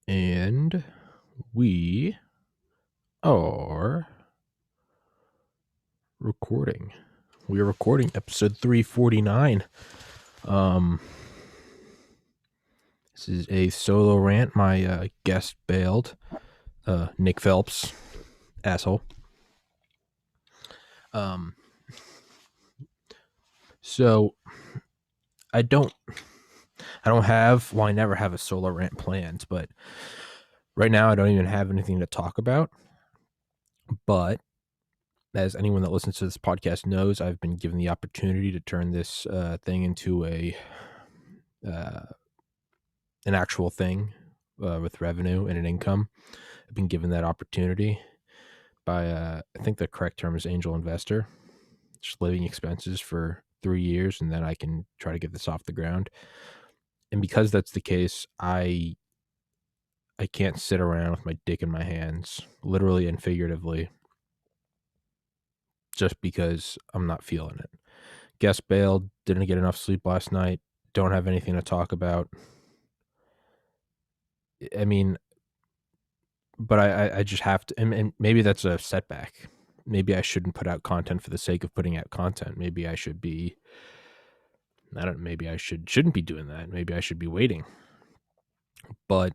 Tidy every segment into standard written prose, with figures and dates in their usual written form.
And we are recording. We are recording episode 349. This is a solo rant. My guest bailed. Nick Phelps, asshole. So I never have a solo rant planned, but right now I don't even have anything to talk about. But as anyone that listens to this podcast knows, I've been given the opportunity to turn this thing into an actual thing with revenue and an income. I've been given that opportunity by, I think the correct term is angel investor, just living expenses for 3 years, and then I can try to get this off the ground. And because that's the case, I can't sit around with my dick in my hands, literally and figuratively, just because I'm not feeling it. Guest bailed, didn't get enough sleep last night, don't have anything to talk about. I mean, but I just have to, and maybe that's a setback. Maybe I shouldn't put out content for the sake of putting out content. Maybe I should be, maybe I shouldn't be doing that. Maybe I should be waiting. But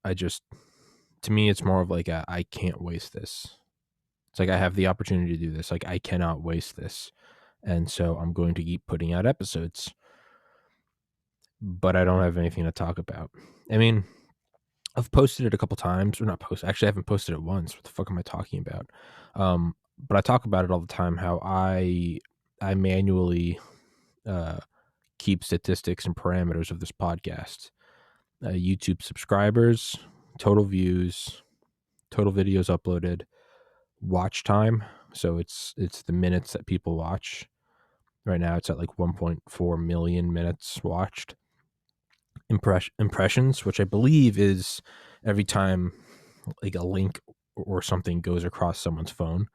to me, it's more of like I can't waste this. It's like I have the opportunity to do this. Like I cannot waste this. And so I'm going to keep putting out episodes. But I don't have anything to talk about. I mean, I've posted it a couple times, or not posted. Actually, I haven't posted it once. What the fuck am I talking about? But I talk about it all the time. How I manually keep statistics and parameters of this podcast. YouTube subscribers, total views, total videos uploaded, watch time. So it's the minutes that people watch. Right now, it's at like 1.4 million minutes watched. Impressions, which I believe is every time like a link or something goes across someone's phone.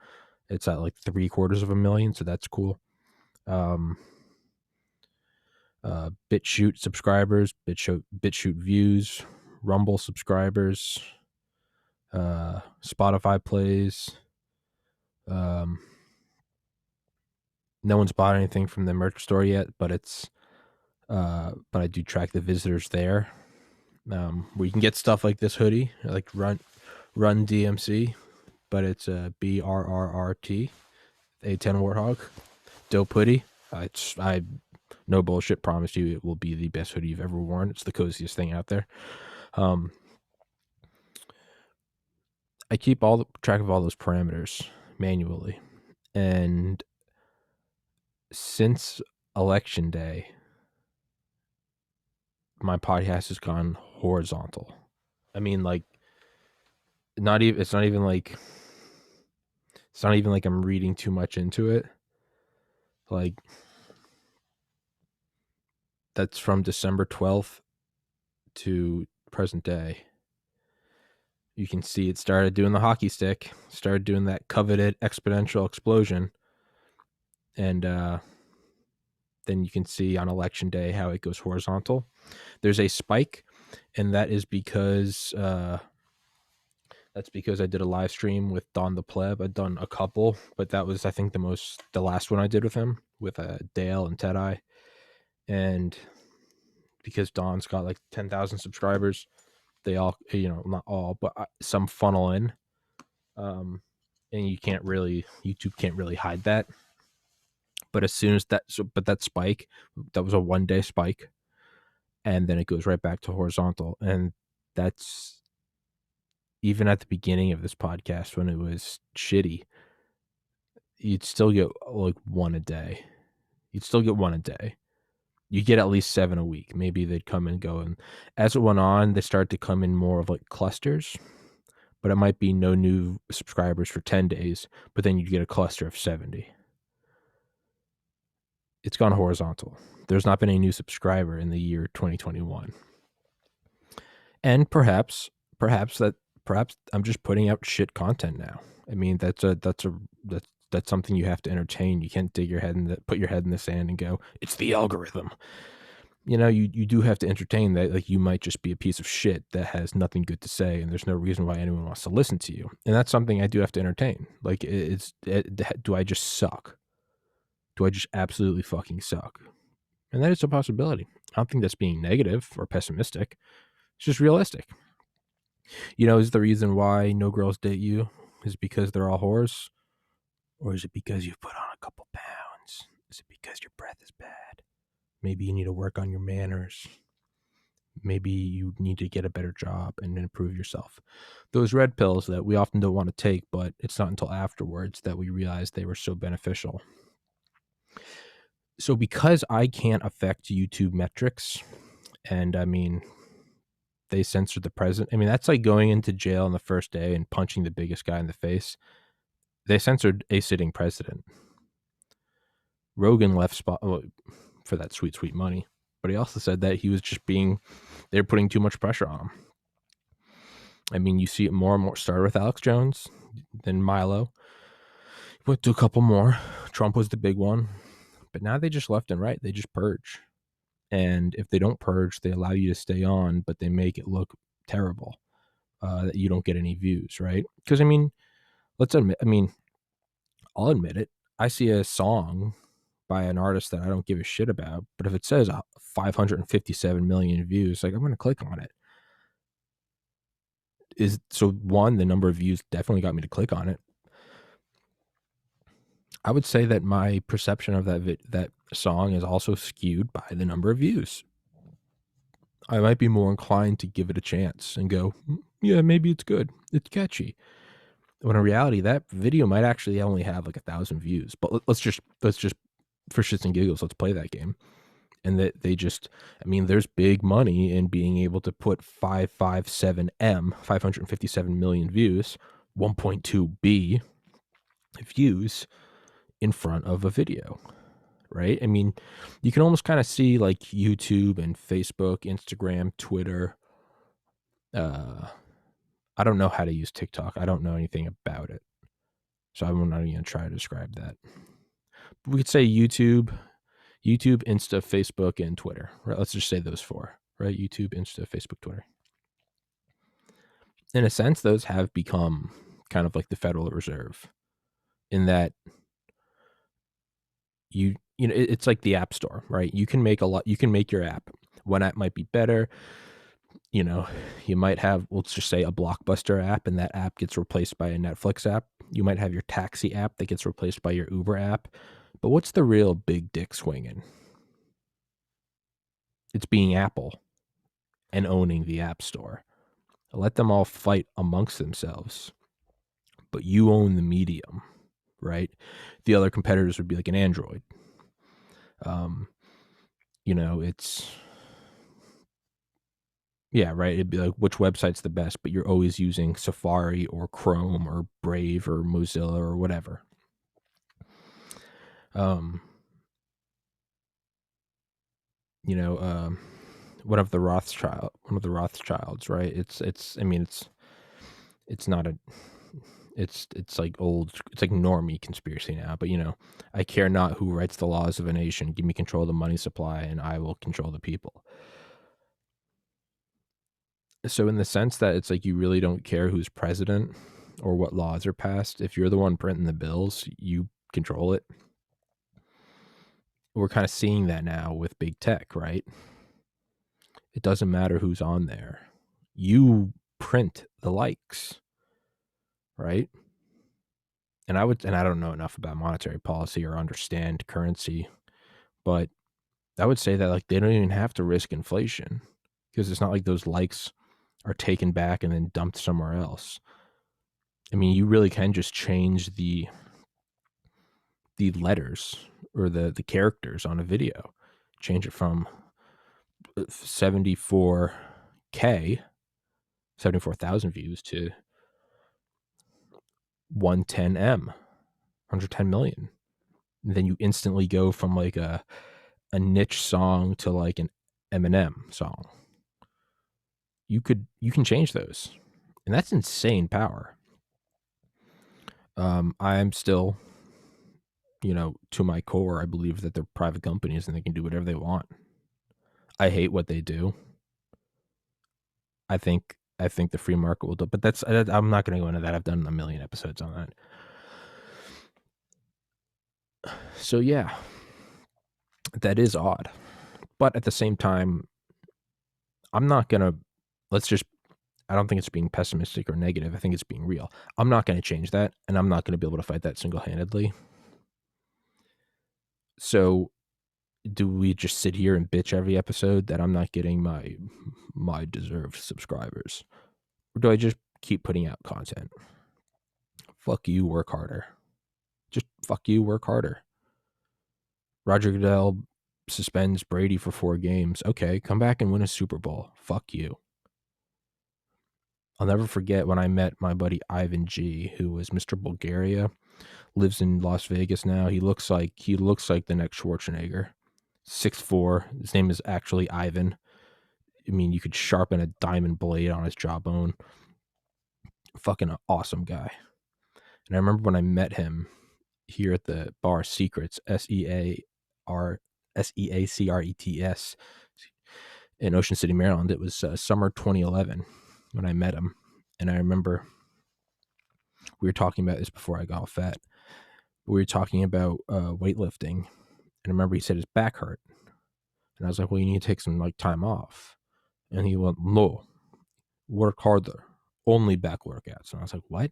It's at like 750,000, so that's cool. BitChute subscribers, BitChute views, Rumble subscribers, Spotify plays. No one's bought anything from the merch store yet, but I do track the visitors there. Where you can get stuff like this hoodie, like Run DMC, but it's a BRRRT, A10 Warthog, dope hoodie. I no bullshit, promise you it will be the best hoodie you've ever worn. It's the coziest thing out there. I keep track of all those parameters manually, and since election day, my podcast has gone horizontal. I mean, like, it's not even like I'm reading too much into it. Like, that's from December 12th to present day. You can see it started doing the hockey stick, started doing that coveted exponential explosion. And then you can see on election day how it goes horizontal. There's a spike, and that is because I did a live stream with Don the Pleb. I'd done a couple, but that was, I think, the last one I did with him, with Dale and Ted Eye. And because Don's got like 10,000 subscribers, they all, not all, but some funnel in. And YouTube can't really hide that. But as soon as that spike, that was a 1 day spike, and then it goes right back to horizontal. And that's even at the beginning of this podcast when it was shitty, you'd still get like one a day. You get at least 7 a week. Maybe they'd come and go. And as it went on, they started to come in more of like clusters, but it might be no new subscribers for 10 days, but then you'd get a cluster of 70. It's gone horizontal. There's not been a new subscriber in the year 2021. And perhaps I'm just putting out shit content now. I mean, that's something you have to entertain. You can't put your head in the sand and go, it's the algorithm. you do have to entertain that, like, you might just be a piece of shit that has nothing good to say, and there's no reason why anyone wants to listen to you. And that's something I do have to entertain. Like, do I just suck? Do I just absolutely fucking suck? And that is a possibility. I don't think that's being negative or pessimistic. It's just realistic. Is the reason why no girls date you is because they're all whores? Or is it because you've put on a couple pounds? Is it because your breath is bad? Maybe you need to work on your manners. Maybe you need to get a better job and improve yourself. Those red pills that we often don't want to take, but it's not until afterwards that we realize they were so beneficial. So because I can't affect YouTube metrics, and I mean, they censored the president. I mean, that's like going into jail on the first day and punching the biggest guy in the face. They censored a sitting president. Rogan left spot for that sweet, sweet money. But he also said that he was just they're putting too much pressure on him. I mean, you see it more and more. Started with Alex Jones, then Milo. Went to a couple more. Trump was the big one. But now they just left and right. They just purge. And if they don't purge, they allow you to stay on, but they make it look terrible. That you don't get any views, right? Because, I mean, I'll admit it. I see a song by an artist that I don't give a shit about, but if it says 557 million views, like, I'm going to click on it. One, the number of views definitely got me to click on it. I would say that my perception of that song is also skewed by the number of views. I might be more inclined to give it a chance and go, yeah, maybe it's good. It's catchy. When in reality, that video might actually only have like 1,000 views. But let's just for shits and giggles, let's play that game. And that there's big money in being able to put 557 million views, 1.2 B views in front of a video, right? I mean, you can almost kind of see like YouTube and Facebook, Instagram, Twitter. I don't know how to use TikTok. I don't know anything about it. So I'm not even going to try to describe that. But we could say YouTube, Insta, Facebook, and Twitter, right? Let's just say those four, right? YouTube, Insta, Facebook, Twitter. In a sense, those have become kind of like the Federal Reserve in that it's like the App Store, right? You can make your app. One app might be better. You might have, let's just say, a Blockbuster app, and that app gets replaced by a Netflix app. You might have your taxi app that gets replaced by your Uber app. But what's the real big dick swinging? It's being Apple and owning the App Store. Let them all fight amongst themselves. But you own the medium, right? The other competitors would be like an Android. It's... Yeah, right. It'd be like, which website's the best, but you're always using Safari or Chrome or Brave or Mozilla or whatever. One of the Rothschilds, right? It's not a, it's like old, it's like normie conspiracy now, but I care not who writes the laws of a nation. Give me control of the money supply and I will control the people. So in the sense that it's like you really don't care who's president or what laws are passed. If you're the one printing the bills, you control it. We're kind of seeing that now with big tech, right? It doesn't matter who's on there. You print the likes, right? And I don't know enough about monetary policy or understand currency, but I would say that like they don't even have to risk inflation because it's not like those likes are taken back and then dumped somewhere else. I mean, you really can just change the letters or the characters on a video. Change it from 74,000 views to 110 million. And then you instantly go from like a niche song to like an Eminem song. You can change those, and that's insane power. I'm still, to my core, I believe that they're private companies and they can do whatever they want. I hate what they do. I think the free market will do, but I'm not going to go into that. I've done a million episodes on that. So yeah, that is odd. But at the same time, I'm not going to, I don't think it's being pessimistic or negative. I think it's being real. I'm not going to change that, and I'm not going to be able to fight that single-handedly. So do we just sit here and bitch every episode that I'm not getting my deserved subscribers? Or do I just keep putting out content? Fuck you, work harder. Just fuck you, work harder. Roger Goodell suspends Brady for 4 games. Okay, come back and win a Super Bowl. Fuck you. I'll never forget when I met my buddy Ivan G, who was Mr. Bulgaria, lives in Las Vegas now. He looks like the next Schwarzenegger. 6'4". His name is actually Ivan. I mean, you could sharpen a diamond blade on his jawbone. Fucking awesome guy. And I remember when I met him here at the bar Secrets, SEACRETS in Ocean City, Maryland. It was summer 2011 when I met him. And I remember we were talking about this before I got fat. We were talking about weightlifting. And I remember he said his back hurt. And I was like, well, you need to take some time off. And he went, no, work harder. Only back workouts. And I was like, what?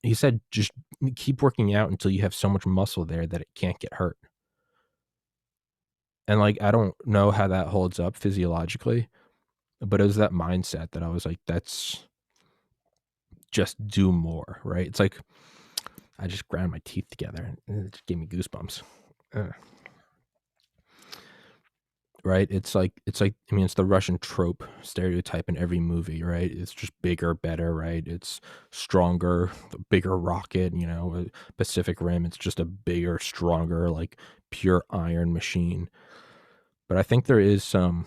He said, just keep working out until you have so much muscle there that it can't get hurt. And I don't know how that holds up physiologically, but it was that mindset that I was like, that's just do more, right? It's like I just ground my teeth together and it just gave me goosebumps. Right? It's like I mean, it's the Russian trope stereotype in every movie, right? It's just bigger, better, right? It's stronger, the bigger rocket, Pacific Rim. It's just a bigger, stronger, pure iron machine. But I think there is some.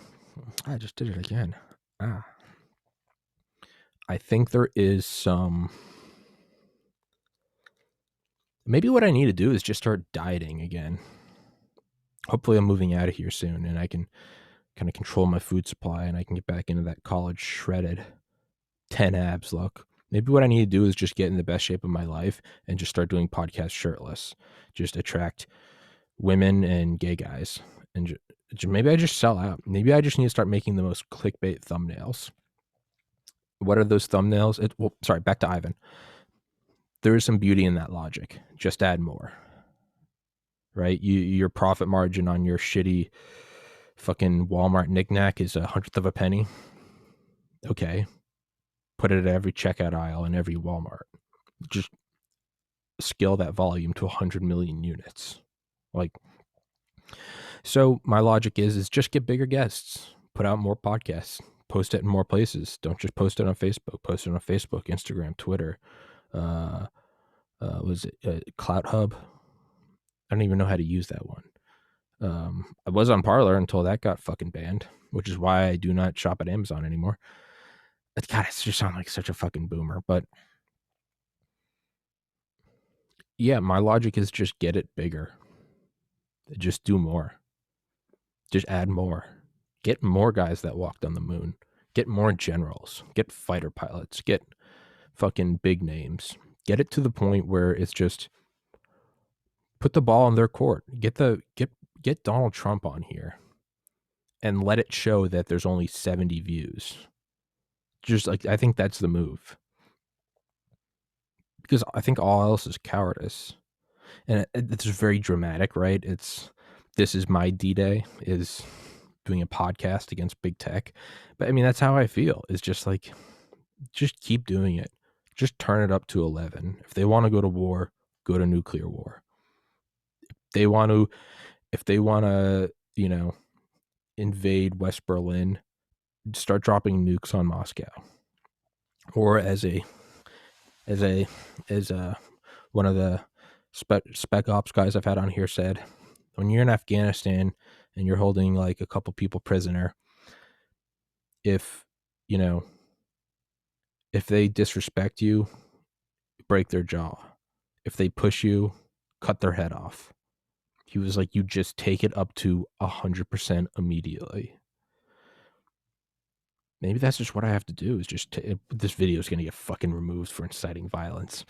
I just did it again. I think there is some. Maybe what I need to do is just start dieting again. Hopefully, I'm moving out of here soon, and I can kind of control my food supply, and I can get back into that college shredded 10 abs look. Maybe what I need to do is just get in the best shape of my life and just start doing podcasts shirtless. Just attract women and gay guys, and maybe I just sell out. Maybe I just need to start making the most clickbait thumbnails. What are those thumbnails? Back to Ivan. There is some beauty in that logic. Just add more. Right? Your profit margin on your shitty fucking Walmart knickknack is 1/100 of a penny. Okay. Put it at every checkout aisle in every Walmart. Just scale that volume to 100 million units. So my logic is just get bigger guests, put out more podcasts, post it in more places. Don't just post it on Facebook. Post it on Facebook, Instagram, Twitter. Was it Clout Hub? I don't even know how to use that one. I was on Parler until that got fucking banned, which is why I do not shop at Amazon anymore. God, it just sounds like such a fucking boomer. But yeah, my logic is just get it bigger. Just do more. Just add more. Get more guys that walked on the moon. Get more generals. Get fighter pilots. Get fucking big names. Get it to the point where it's just put the ball in their court. Get Donald Trump on here and let it show that there's only 70 views. Just I think that's the move. Because I think all else is cowardice. And it's very dramatic, right? This is my D-Day, is doing a podcast against big tech. But I mean, that's how I feel. It's just just keep doing it. Just turn it up to 11. If they want to go to war, go to nuclear war. If they want to, invade West Berlin, start dropping nukes on Moscow. Or as one of the spec ops guys I've had on here said, when you're in Afghanistan and you're holding a couple people prisoner, if they disrespect you, break their jaw. If they push you, cut their head off. He was like, you just take it up to 100% immediately. Maybe that's just what I have to do. Is just this video is gonna get fucking removed for inciting violence.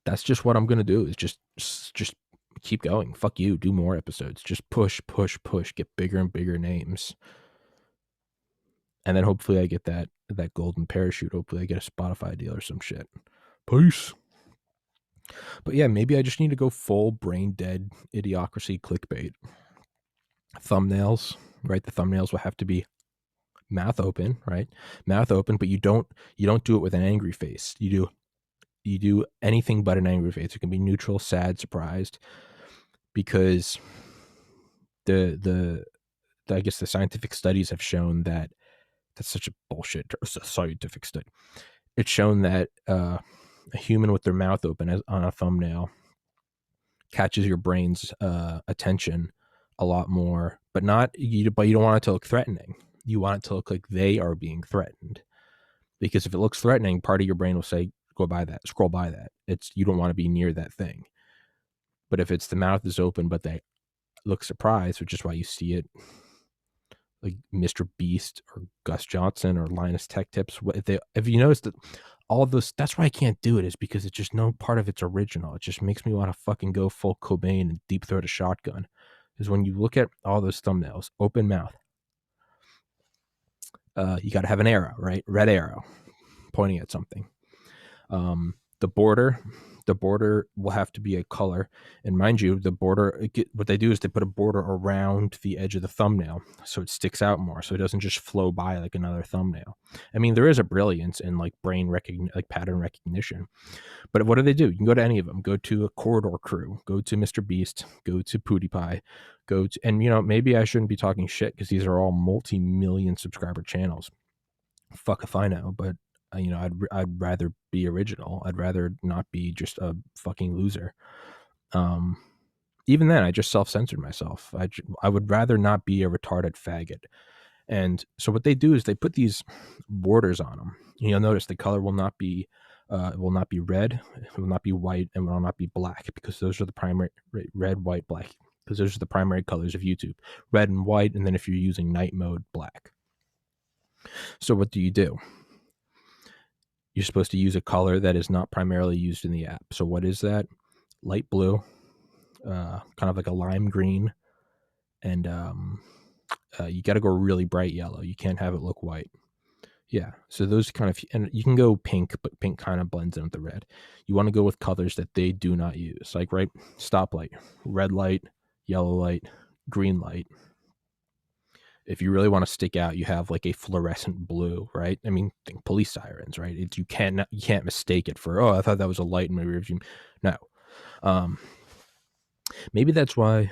That's just what I'm gonna do. Is just keep going. Fuck you. Do more episodes. Just push, push, push. Get bigger and bigger names, and then hopefully I get that golden parachute. Hopefully I get a Spotify deal or some shit. Peace. But yeah, maybe I just need to go full brain dead idiocracy clickbait. Thumbnails, right? The thumbnails will have to be mouth open, right? Mouth open, but you don't do it with an angry face. You do anything but an angry face. It can be neutral, sad, surprised, because the I guess the scientific studies have shown that that's such a bullshit scientific study. It's shown that a human with their mouth open on a thumbnail catches your brain's attention a lot more, but you don't want it to look threatening. You want it to look like they are being threatened, because if it looks threatening, part of your brain will say, scroll by that. You don't want to be near that thing. But if it's the mouth is open but they look surprised, which is why you see it like Mr. Beast or Gus Johnson or Linus Tech Tips, if you notice that all of those, that's why I can't do it, is because it's just no part of it's original. It just makes me want to fucking go full Cobain and deep throat a shotgun. Is when you look at all those thumbnails, open mouth, you got to have an arrow, right? Red arrow pointing at something. The border will have to be a color, and mind you, the border, what they do is they put a border around the edge of the thumbnail so it sticks out more, so it doesn't just flow by like another thumbnail. I mean, there is a brilliance in like pattern recognition, but what do? You can go to any of them. Go to a Corridor Crew, go to Mr. Beast, go to PewDiePie, and maybe I shouldn't be talking shit because these are all multi-million subscriber channels. Fuck if I know, but I'd rather be original. I'd rather not be just a fucking loser. Even then, I just self-censored myself. I would rather not be a retarded faggot. And so what they do is they put these borders on them. You'll notice the color will not be red, it will not be white, and will not be black, because those are the primary red, white, black, because those are the primary colors of YouTube. Red and white, and then if you're using night mode, black. So what do? You're supposed to use a color that is not primarily used in the app. So what is that? Light blue, kind of like a lime green, and you got to go really bright yellow. You can't have it look white. Yeah, so those kind of, and you can go pink, but pink kind of blends in with the red. You want to go with colors that they do not use, like, right, stoplight, red light, yellow light, green light. If you really want to stick out, you have like a fluorescent blue, right? I mean, think police sirens, right? You can't mistake it for, I thought that was a light in my rear view. No. Maybe that's why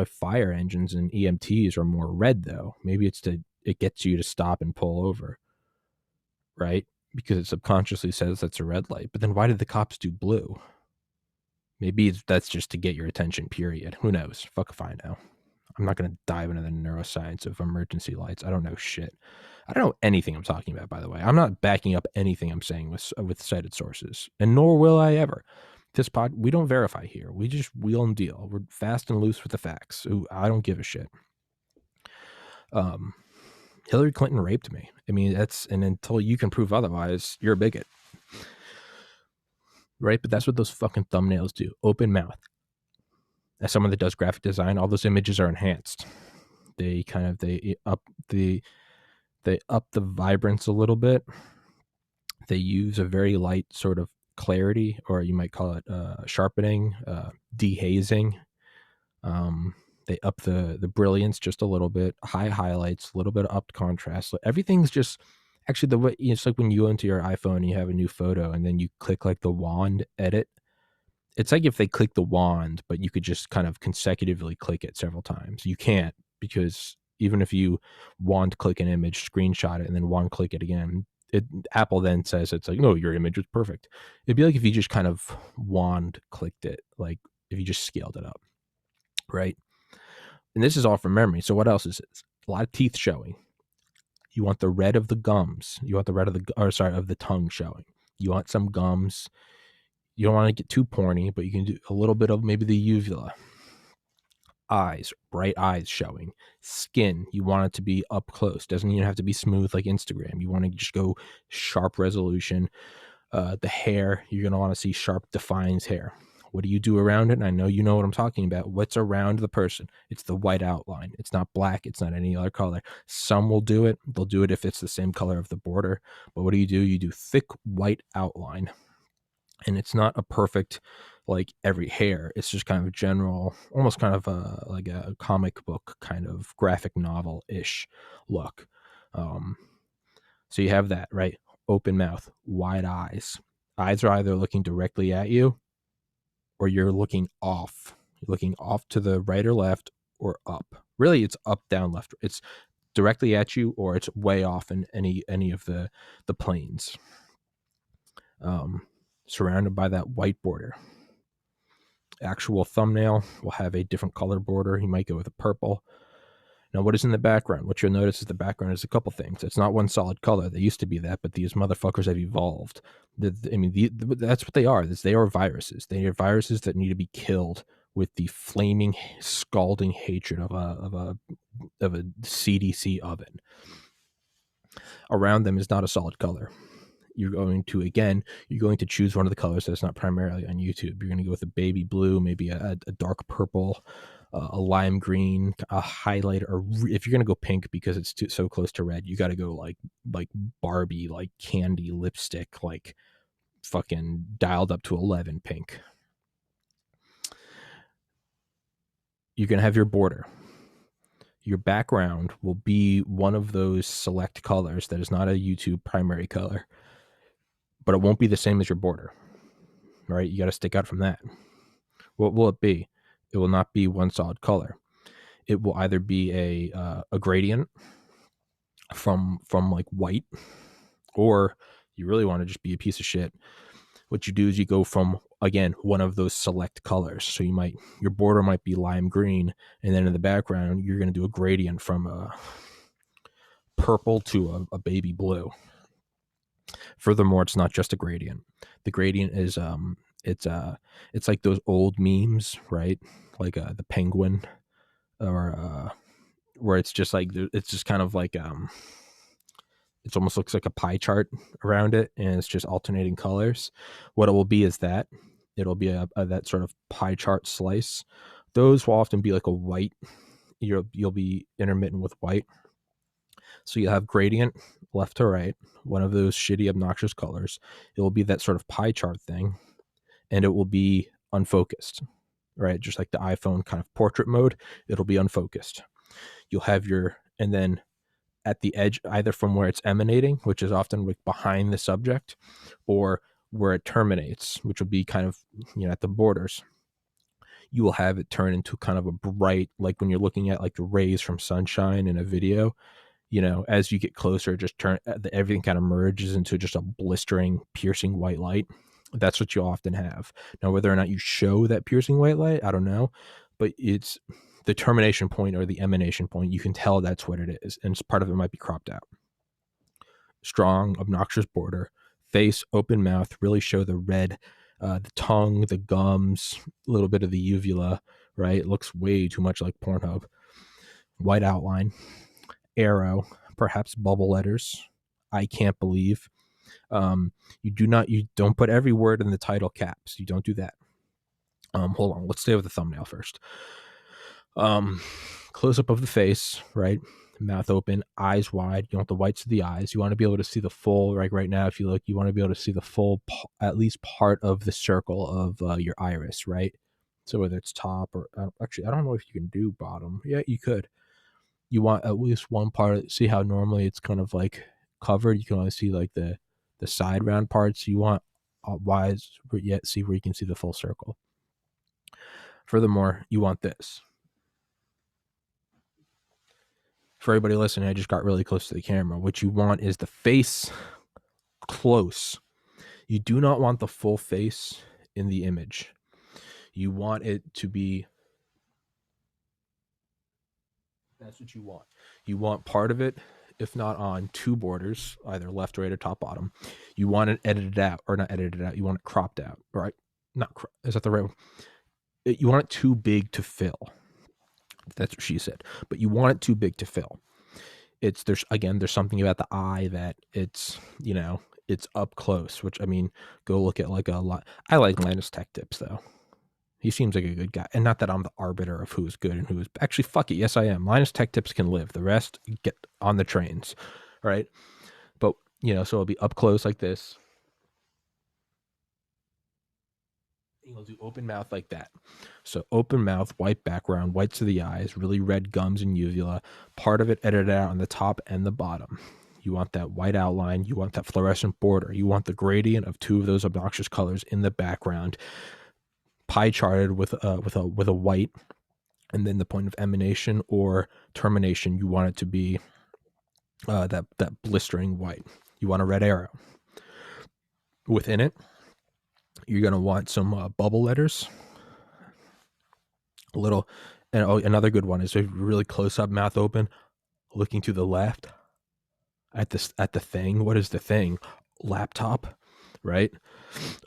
fire engines and EMTs are more red, though. Maybe it gets you to stop and pull over, right? Because it subconsciously says that's a red light. But then why did the cops do blue? Maybe that's just to get your attention, period. Who knows? Fuck if I know. I'm not going to dive into the neuroscience of emergency lights. I don't know shit. I don't know anything I'm talking about, by the way. I'm not backing up anything I'm saying with cited sources, and nor will I ever. We don't verify here. We just wheel and deal. We're fast and loose with the facts. Ooh, I don't give a shit. Hillary Clinton raped me. I mean, and until you can prove otherwise, you're a bigot. Right? But that's what those fucking thumbnails do. Open mouth. As someone that does graphic design, all those images are enhanced. They up the vibrance a little bit. They use a very light sort of clarity, or you might call it sharpening, dehazing. They up the brilliance just a little bit, high highlights, a little bit of upped contrast. So everything's just actually the way. It's like when you go into your iPhone and you have a new photo, and then you click like the wand edit. It's like if they click the wand, but you could just kind of consecutively click it several times. You can't, because even if you wand click an image, screenshot it, and then wand click it again, Apple then says it's like, no, your image was perfect. It'd be like if you just kind of wand clicked it, like if you just scaled it up, right? And this is all from memory. So what else is it? A lot of teeth showing. You want the red of the gums. You want the red of the tongue showing. You want some gums. You don't want to get too porny, but you can do a little bit of maybe the uvula. Eyes, bright eyes showing. Skin, you want it to be up close. Doesn't even have to be smooth like Instagram. You want to just go sharp resolution. The hair, you're going to want to see sharp, defined hair. What do you do around it? And I know you know what I'm talking about. What's around the person? It's the white outline. It's not black. It's not any other color. Some will do it. They'll do it if it's the same color of the border. But what do? You do thick white outline. And it's not a perfect, like every hair. It's just kind of a general, almost kind of like a comic book kind of graphic novel-ish look. So you have that, right? Open mouth, wide eyes. Eyes are either looking directly at you or you're looking off. You're looking off to the right or left or up. Really, it's up, down, left. It's directly at you or it's way off in any of the planes. Surrounded by that white border. Actual thumbnail will have a different color border. You might go with a purple. Now, what is in the background? What you'll notice is the background is a couple things. It's not one solid color. They used to be that, but these motherfuckers have evolved. That's what they are. They are viruses. They are viruses that need to be killed with the flaming, scalding hatred of a CDC oven. Around them is not a solid color. You're going to choose one of the colors that's not primarily on YouTube. You're going to go with a baby blue, maybe a dark purple, a lime green, a highlighter, or if you're going to go pink because it's so close to red, you got to go like Barbie, like candy lipstick, like fucking dialed up to 11 pink. You're going to have your border. Your background will be one of those select colors that is not a YouTube primary color, but it won't be the same as your border, right? You got to stick out from that. What will it be? It will not be one solid color. It will either be a gradient from like white, or you really want to just be a piece of shit. What you do is you go from, again, one of those select colors. So your border might be lime green, and then in the background, you're going to do a gradient from a purple to a baby blue. Furthermore, it's not just a gradient. The gradient is it's like those old memes, right? Like the penguin, or where it's just kind of like it almost looks like a pie chart around it, and it's just alternating colors. What it will be is that it'll be that sort of pie chart slice. Those will often be like a white. You'll be intermittent with white. So you'll have gradient left to right, one of those shitty, obnoxious colors. It will be that sort of pie chart thing, and it will be unfocused, right? Just like the iPhone kind of portrait mode, it'll be unfocused. You'll have and then at the edge, either from where it's emanating, which is often like behind the subject, or where it terminates, which will be kind of, at the borders, you will have it turn into kind of a bright, like when you're looking at like the rays from sunshine in a video, as you get closer, just everything kind of merges into just a blistering, piercing white light. That's what you often have. Now, whether or not you show that piercing white light, I don't know, but it's the termination point or the emanation point. You can tell that's what it is, and part of it might be cropped out. Strong, obnoxious border, face, open mouth, really show the red, the tongue, the gums, a little bit of the uvula, right? It looks way too much like Pornhub. White outline, arrow, perhaps bubble letters. I can't believe. You don't put every word in the title caps. You don't do that. Hold on. Let's stay with the thumbnail first. Close up of the face, right? Mouth open, eyes wide. You want the whites of the eyes. You want to be able to see the full, like right now, if you look, you want to be able to see the full, at least part of the circle of your iris, right? So whether it's top or, actually, I don't know if you can do bottom. Yeah, you could. You want at least one part. See how normally it's kind of like covered. You can only see like the side round parts. You want wise, yet see where you can see the full circle. Furthermore, you want this. For everybody listening, I just got really close to the camera. What you want is the face close. You do not want the full face in the image. You want it to be, that's what you want. You want part of it, if not on two borders, either left, right, or top, bottom. You want it edited out, or not edited out. You want it cropped out, right? Is that the right one? You want it too big to fill. That's what she said. But you want it too big to fill. There's something about the eye that it's, it's up close, which, I mean, go look at like a lot. I like Linus Tech Tips though. He seems like a good guy. And not that I'm the arbiter of who's good and who's actually, fuck it. Yes, I am. Linus Tech Tips can live. The rest get on the trains. Right. But, so it'll be up close like this. You'll do open mouth like that. So open mouth, white background, whites of the eyes, really red gums and uvula. Part of it edited out on the top and the bottom. You want that white outline. You want that fluorescent border. You want the gradient of two of those obnoxious colors in the background, pie charted with a white, and then the point of emanation or termination. You want it to be that blistering white. You want a red arrow. Within it, you're gonna want some bubble letters. A little, and another good one is a really close up, mouth open, looking to the left at the thing. What is the thing? Laptop, right?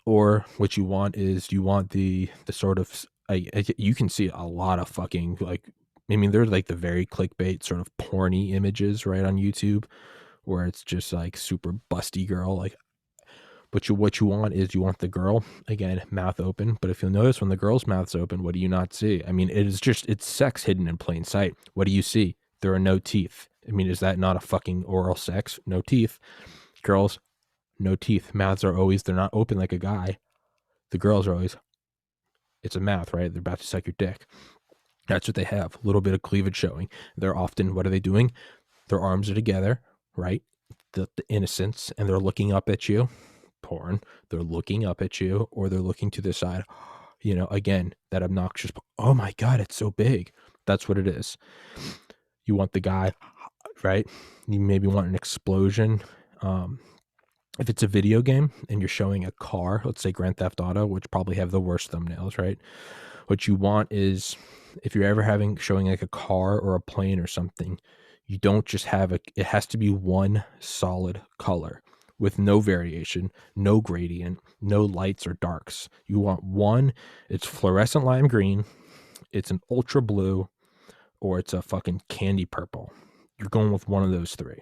Or what you want is you want the sort of, you can see a lot of fucking, like, I mean, they're like the very clickbait sort of porny images right on YouTube where it's just like super busty girl, like. But what you want is you want the girl, again, mouth open. But if you'll notice, when the girl's mouth's open, what do you not see? I mean, it's sex hidden in plain sight. What do you see? There are no teeth. I mean, is that not a fucking oral sex? No teeth. Girls, no teeth. Mouths are always, they're not open like a guy. The girls are always, it's a mouth, right? They're about to suck your dick. That's what they have. A little bit of cleavage showing. They're often, what are they doing? Their arms are together, right? The innocence, and they're looking up at you. Porn, they're looking up at you, or they're looking to the side. Again, that obnoxious, oh my god, it's so big. That's what it is. You want the guy, right? You maybe want an explosion. If it's a video game and you're showing a car, let's say Grand Theft Auto, which probably have the worst thumbnails, right? What you want is, if you're ever showing like a car or a plane or something, you don't just have it has to be one solid color with no variation, no gradient, no lights or darks. You want one, it's fluorescent lime green, it's an ultra blue, or it's a fucking candy purple. You're going with one of those three.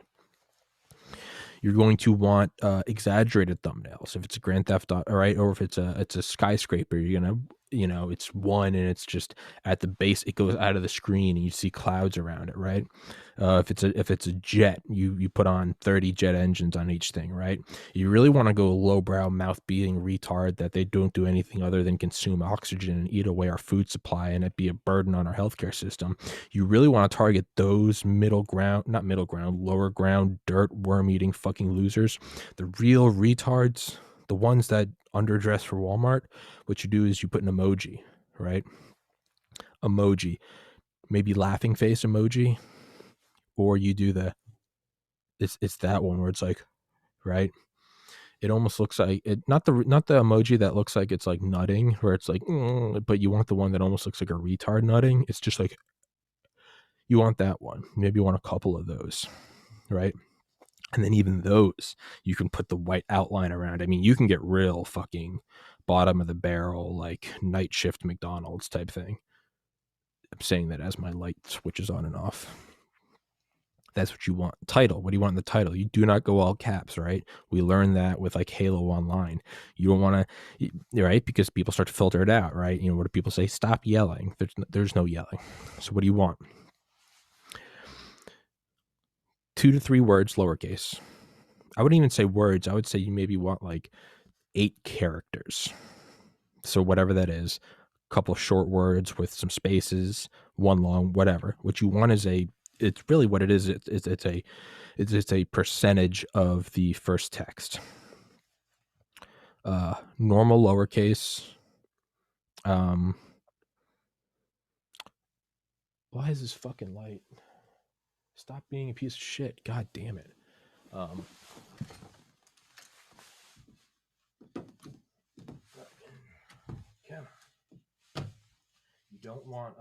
You're going to want exaggerated thumbnails. If it's a Grand Theft Auto, right, or if it's a skyscraper, you're gonna, it's one and it's just at the base, it goes out of the screen and you see clouds around it, right? If it's a jet, you put on 30 jet engines on each thing, right? You really want to go lowbrow, mouth beating retard that they don't do anything other than consume oxygen and eat away our food supply and it be a burden on our healthcare system. You really want to target those lower ground, dirt, worm eating fucking losers, the real retards, the ones that underdress for Walmart. What you do is you put an emoji, right? Emoji, maybe laughing face emoji, or you do it's that one where it's like, right? It almost looks like it, not the emoji that looks like it's like nutting, where it's like, but you want the one that almost looks like a retard nutting. It's just like, you want that one. Maybe you want a couple of those, right? And then even those, you can put the white outline around. I mean, you can get real fucking bottom of the barrel, like night shift McDonald's type thing. I'm saying that as my light switches on and off. That's what you want. Title. What do you want in the title? You do not go all caps, right? We learned that with like Halo Online. You don't want to, right? Because people start to filter it out, right? What do people say? Stop yelling. There's no yelling. So what do you want? 2 to 3 words, lowercase. I wouldn't even say words. I would say you maybe want like 8 characters. So whatever that is, a couple short words with some spaces, one long, whatever. What you want is it's really what it is. It's a percentage of the first text. Normal lowercase. Why is this fucking light? Stop being a piece of shit. God damn it. You don't want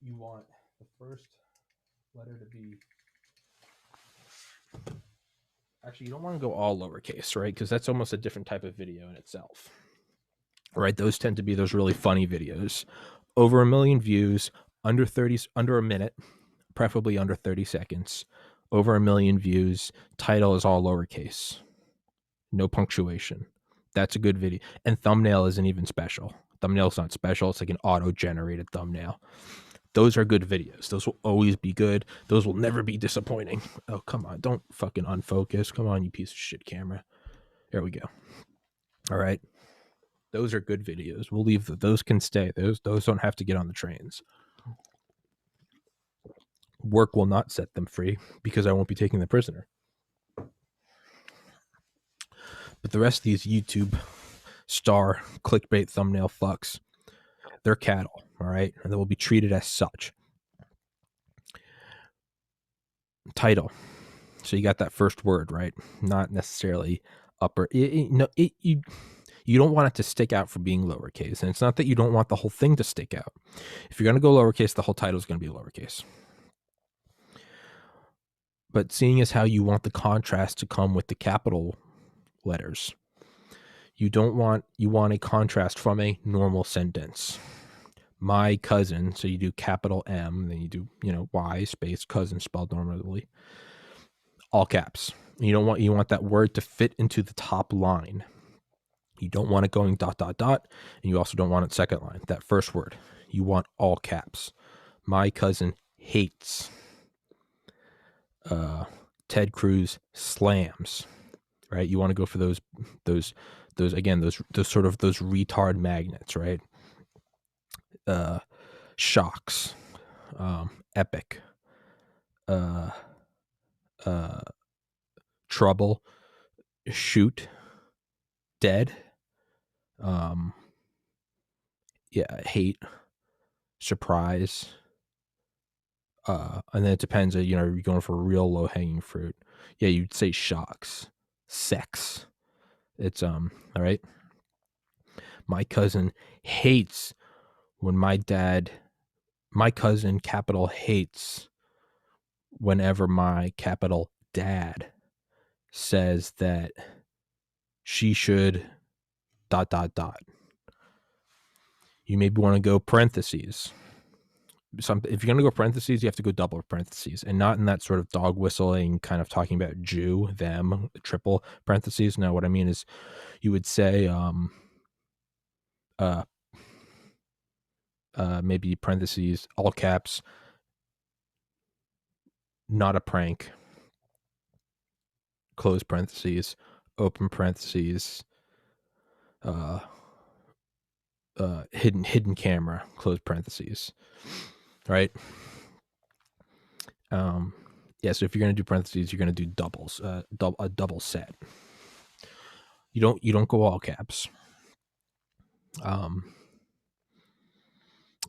you want the first letter to be, actually, you don't want to go all lowercase, right? Because that's almost a different type of video in itself. right? Those tend to be those really funny videos. Over 1 million views, under a minute, preferably under 30 seconds. Over 1 million views. Title is all lowercase, no punctuation. That's a good video. And thumbnail isn't even special. Thumbnail's not special. It's like an auto-generated thumbnail. Those are good videos. Those will always be good. Those will never be disappointing. Oh, come on. Don't fucking unfocus. Come on, you piece of shit camera. There we go. All right. Those are good videos. We'll leave those can stay. Those don't have to get on the trains. Work will not set them free because I won't be taking the prisoner. But the rest of these YouTube star clickbait thumbnail fucks, they're cattle, all right? And they will be treated as such. Title. So you got that first word, right? Not necessarily upper. You don't want it to stick out for being lowercase. And it's not that you don't want the whole thing to stick out. If you're going to go lowercase, the whole title is going to be lowercase. But seeing as how you want the contrast to come with the capital letters, you want a contrast from a normal sentence. My cousin, so you do capital M, then you do, Y space cousin spelled normally, all caps. You want that word to fit into the top line. You don't want it going ... and you also don't want it second line. That first word, you want all caps. My cousin hates Ted Cruz slams, right? You want to go for those sort of those retard magnets, right? Shocks, epic, trouble, shoot, dead, hate, surprise, and then it depends. You're going for real low hanging fruit. Yeah, you'd say shocks, sex. It's all right. My cousin hates when my cousin capital hates whenever my capital dad says that she should ... You maybe want to go parentheses. If you're going to go parentheses, you have to go double parentheses, and not in that sort of dog whistling kind of talking about Jew, them, triple parentheses. No, what I mean is you would say maybe parentheses, all caps, not a prank, close parentheses, open parentheses, hidden camera, close parentheses, right? So if you're going to do parentheses, you're going to do doubles, a double set. You don't go all caps.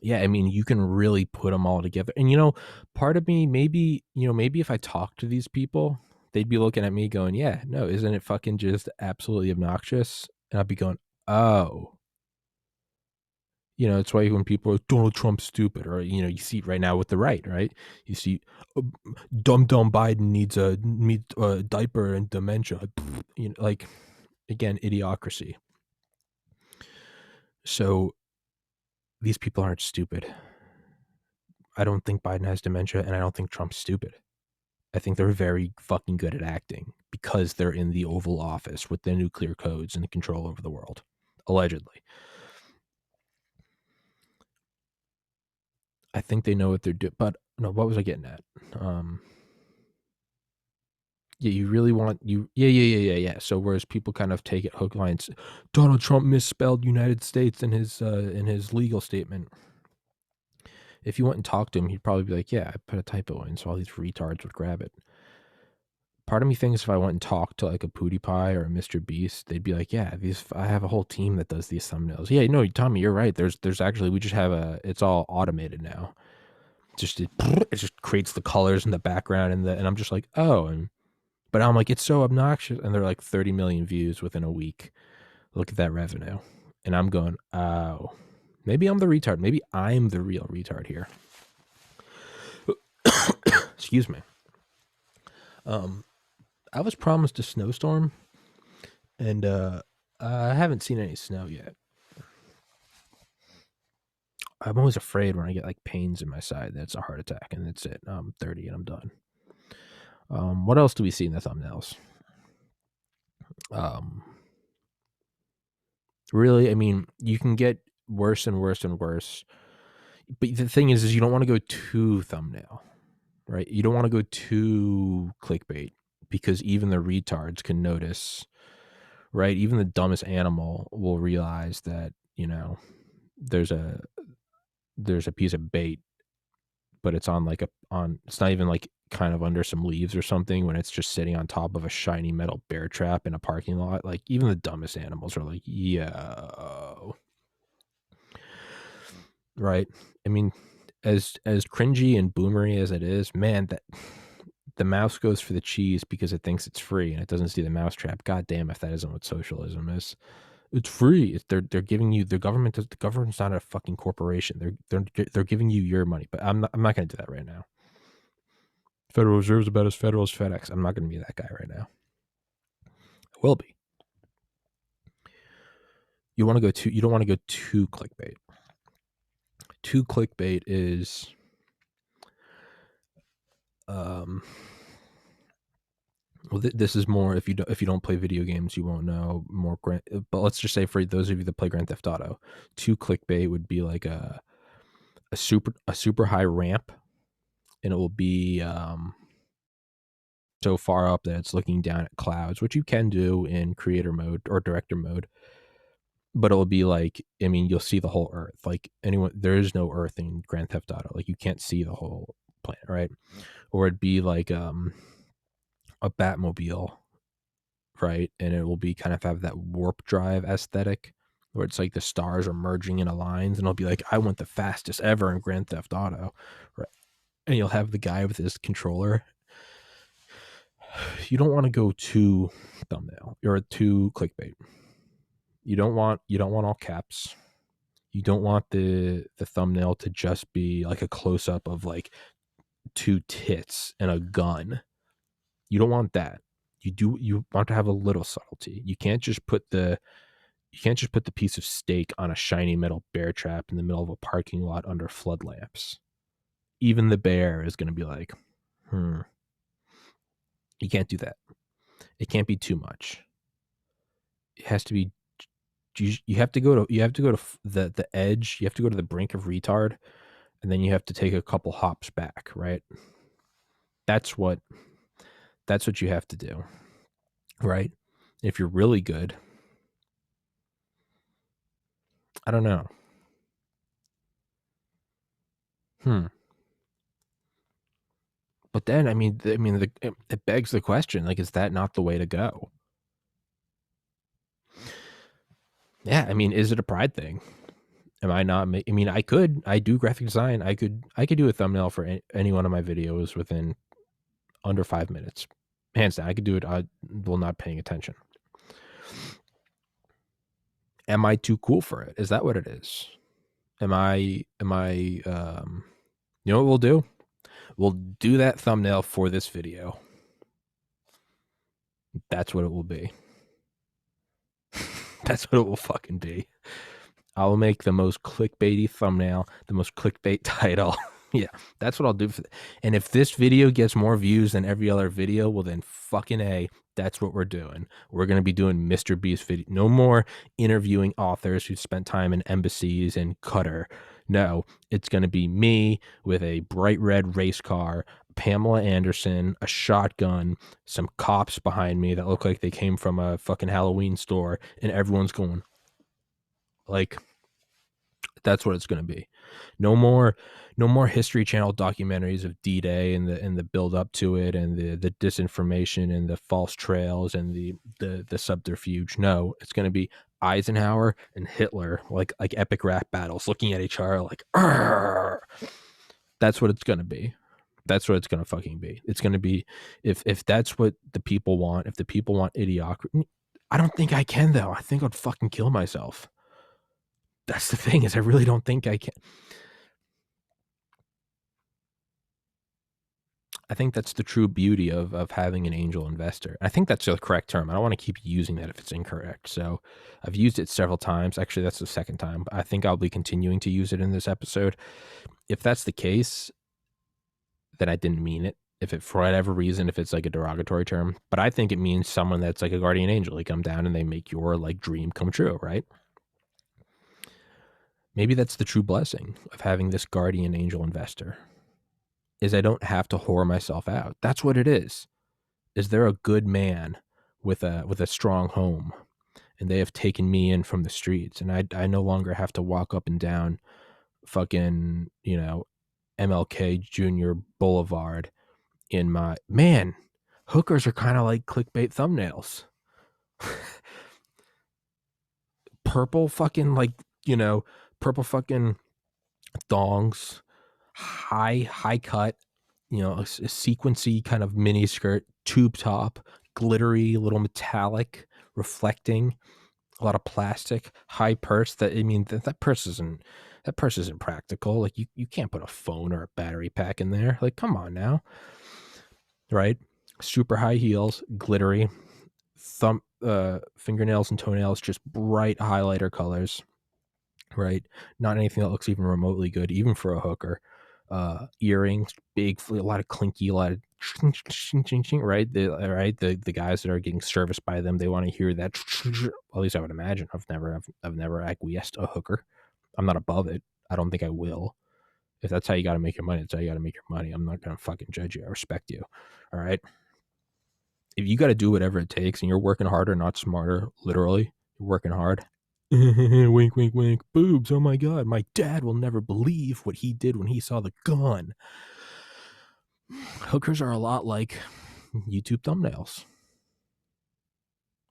You can really put them all together. And part of me, maybe if I talk to these people, they'd be looking at me going, yeah, no, isn't it fucking just absolutely obnoxious? And I'd be going, oh, it's why when people are Donald Trump's stupid, or you see it right now with the right, you see dumb Biden needs a diaper and dementia, again, idiocracy. So these people aren't stupid. I don't think Biden has dementia, and I don't think Trump's stupid. I think they're very fucking good at acting because they're in the Oval Office with the nuclear codes and the control over the world, allegedly. I think they know what they're doing. But no, what was I getting at? You really want yeah. So whereas people kind of take it hook, lines, Donald Trump misspelled United States in his legal statement. If you went and talked to him, he'd probably be like, yeah, I put a typo in, so all these retards would grab it. Part of me thinks if I went and talked to like a PewDiePie or a Mr. Beast, they'd be like, yeah, I have a whole team that does these thumbnails. Yeah, no, Tommy, you're right. There's actually, we just have it's all automated now. It just creates the colors in the background and I'm just like, oh, but I'm like, it's so obnoxious. And they're like 30 million views within a week. Look at that revenue. And I'm going, oh, maybe I'm the retard. Maybe I'm the real retard here. Excuse me. I was promised a snowstorm, and I haven't seen any snow yet. I'm always afraid when I get like pains in my side that it's a heart attack, and that's it. I'm 30 and I'm done. What else do we see in the thumbnails? Really, I mean, you can get worse and worse and worse. But the thing is you don't want to go too thumbnail, right? You don't want to go too clickbait, because even the retards can notice, right? Even the dumbest animal will realize that, you know, there's a piece of bait, but it's on like it's not even like kind of under some leaves or something, when it's just sitting on top of a shiny metal bear trap in a parking lot. Like even the dumbest animals are like, yo, right? I mean, as cringy and boomery as it is, man, that the mouse goes for the cheese because it thinks it's free and it doesn't see the mousetrap. God damn, if that isn't what socialism is. It's free. They're giving you, the government's not a fucking corporation. They're giving you your money. But I'm not going to do that right now. Federal Reserve's about as federal as FedEx. I'm not going to be that guy right now. I will be. You don't want to go too clickbait. Too clickbait is well, this is more, if you don't play video games, you won't know more. But let's just say for those of you that play Grand Theft Auto, too clickbait would be like a super high ramp, and it will be so far up that it's looking down at clouds, which you can do in creator mode or director mode. But it will be like, I mean, you'll see the whole Earth. Like there is no Earth in Grand Theft Auto. Like you can't see the whole planet, right? Or it'd be like a Batmobile, right? And it will be kind of have that warp drive aesthetic, where it's like the stars are merging into lines, and it'll be like, I went the fastest ever in Grand Theft Auto, right? And you'll have the guy with his controller. You don't want to go too thumbnail or too clickbait. You don't want all caps. You don't want the thumbnail to just be like a close up of like 2 tits and a gun. You don't want that. You want to have a little subtlety. You can't just put the piece of steak on a shiny metal bear trap in the middle of a parking lot under flood lamps. Even the bear is going to be like, You can't do that. It can't be too much. It has to be. You have to go to the edge. You have to go to the brink of retard, and then you have to take a couple hops back, right? That's what you have to do, right? If you're really good, I don't know. But then, I mean, it begs the question, like, is that not the way to go? Yeah, I mean, is it a pride thing? Am I not? I mean, I do graphic design. I could do a thumbnail for any one of my videos within under 5 minutes, hands down. I could do it while not paying attention. Am I too cool for it? Is that what it is? Am I? You know what we'll do? We'll do that thumbnail for this video. That's what it will be. That's what it will fucking be. I'll make the most clickbaity thumbnail, the most clickbait title. Yeah, that's what I'll do. And if this video gets more views than every other video, well then fucking A, that's what we're doing. We're going to be doing Mr. Beast video. No more interviewing authors who spent time in embassies and Qatar. No, it's going to be me with a bright red race car, Pamela Anderson, a shotgun, some cops behind me that look like they came from a fucking Halloween store, and everyone's going like, that's what it's going to be. No more History Channel documentaries of D-Day and the build up to it, and the disinformation and the false trails and the subterfuge. No, it's going to be Eisenhower and Hitler, like epic rap battles, looking at each other like, argh. That's what it's going to be. That's what it's going to fucking be. It's going to be, if that's what the people want, if the people want idiocracy. I don't think I can, though. I think I'd fucking kill myself. That's the thing, is I really don't think I can. I think that's the true beauty of having an angel investor. I think that's the correct term. I don't want to keep using that if it's incorrect. So I've used it several times. Actually, that's the second time. But I think I'll be continuing to use it in this episode. If that's the case, then I didn't mean it. If it, for whatever reason, if it's like a derogatory term, but I think it means someone that's like a guardian angel. They come down and they make your like dream come true, right? Maybe that's the true blessing of having this guardian angel investor, is I don't have to whore myself out. That's what it is. Is there a good man with a strong home, and they have taken me in from the streets, and I no longer have to walk up and down fucking, MLK Junior Boulevard in my man. Hookers are kind of like clickbait thumbnails. Purple fucking purple fucking thongs, high cut, a sequency kind of mini skirt, tube top, glittery, a little metallic, reflecting, a lot of plastic, high purse. That purse isn't practical. Like you can't put a phone or a battery pack in there. Like, come on now, right? Super high heels, glittery, fingernails and toenails, just bright highlighter colors. Right, not anything that looks even remotely good, even for a hooker. Earrings, big, a lot of clinky, a lot of right. The guys that are getting serviced by them, they want to hear that. At least I would imagine. I've never acquiesced a hooker. I'm not above it. I don't think I will. If that's how you got to make your money, that's how you got to make your money. I'm not gonna fucking judge you. I respect you. All right. If you got to do whatever it takes, and you're working harder, not smarter, literally, you're working hard. Wink, wink, wink. Boobs. Oh my God. My dad will never believe what he did when he saw the gun. Hookers are a lot like YouTube thumbnails.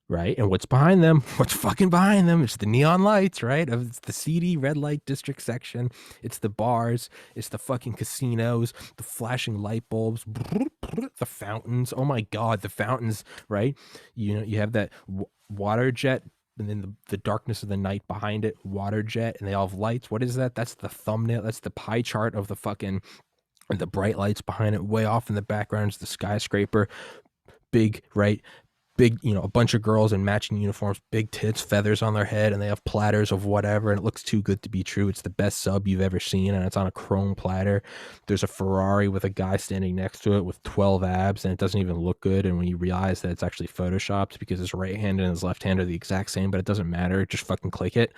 Right? And what's behind them? What's fucking behind them? It's the neon lights, right? It's the seedy red light district section. It's the bars. It's the fucking casinos. The flashing light bulbs. The fountains. Oh my God. The fountains, right? You have that water jet, and then the darkness of the night behind it, water jet, and they all have lights. What is that? That's the thumbnail. That's the pie chart of the fucking, and the bright lights behind it. Way off in the background is the skyscraper. Big, right? Big, a bunch of girls in matching uniforms, big tits, feathers on their head, and they have platters of whatever, and it looks too good to be true. It's the best sub you've ever seen, and it's on a chrome platter. There's a Ferrari with a guy standing next to it with 12 abs, and it doesn't even look good. And when you realize that it's actually photoshopped because his right hand and his left hand are the exact same, but it doesn't matter. Just fucking click it.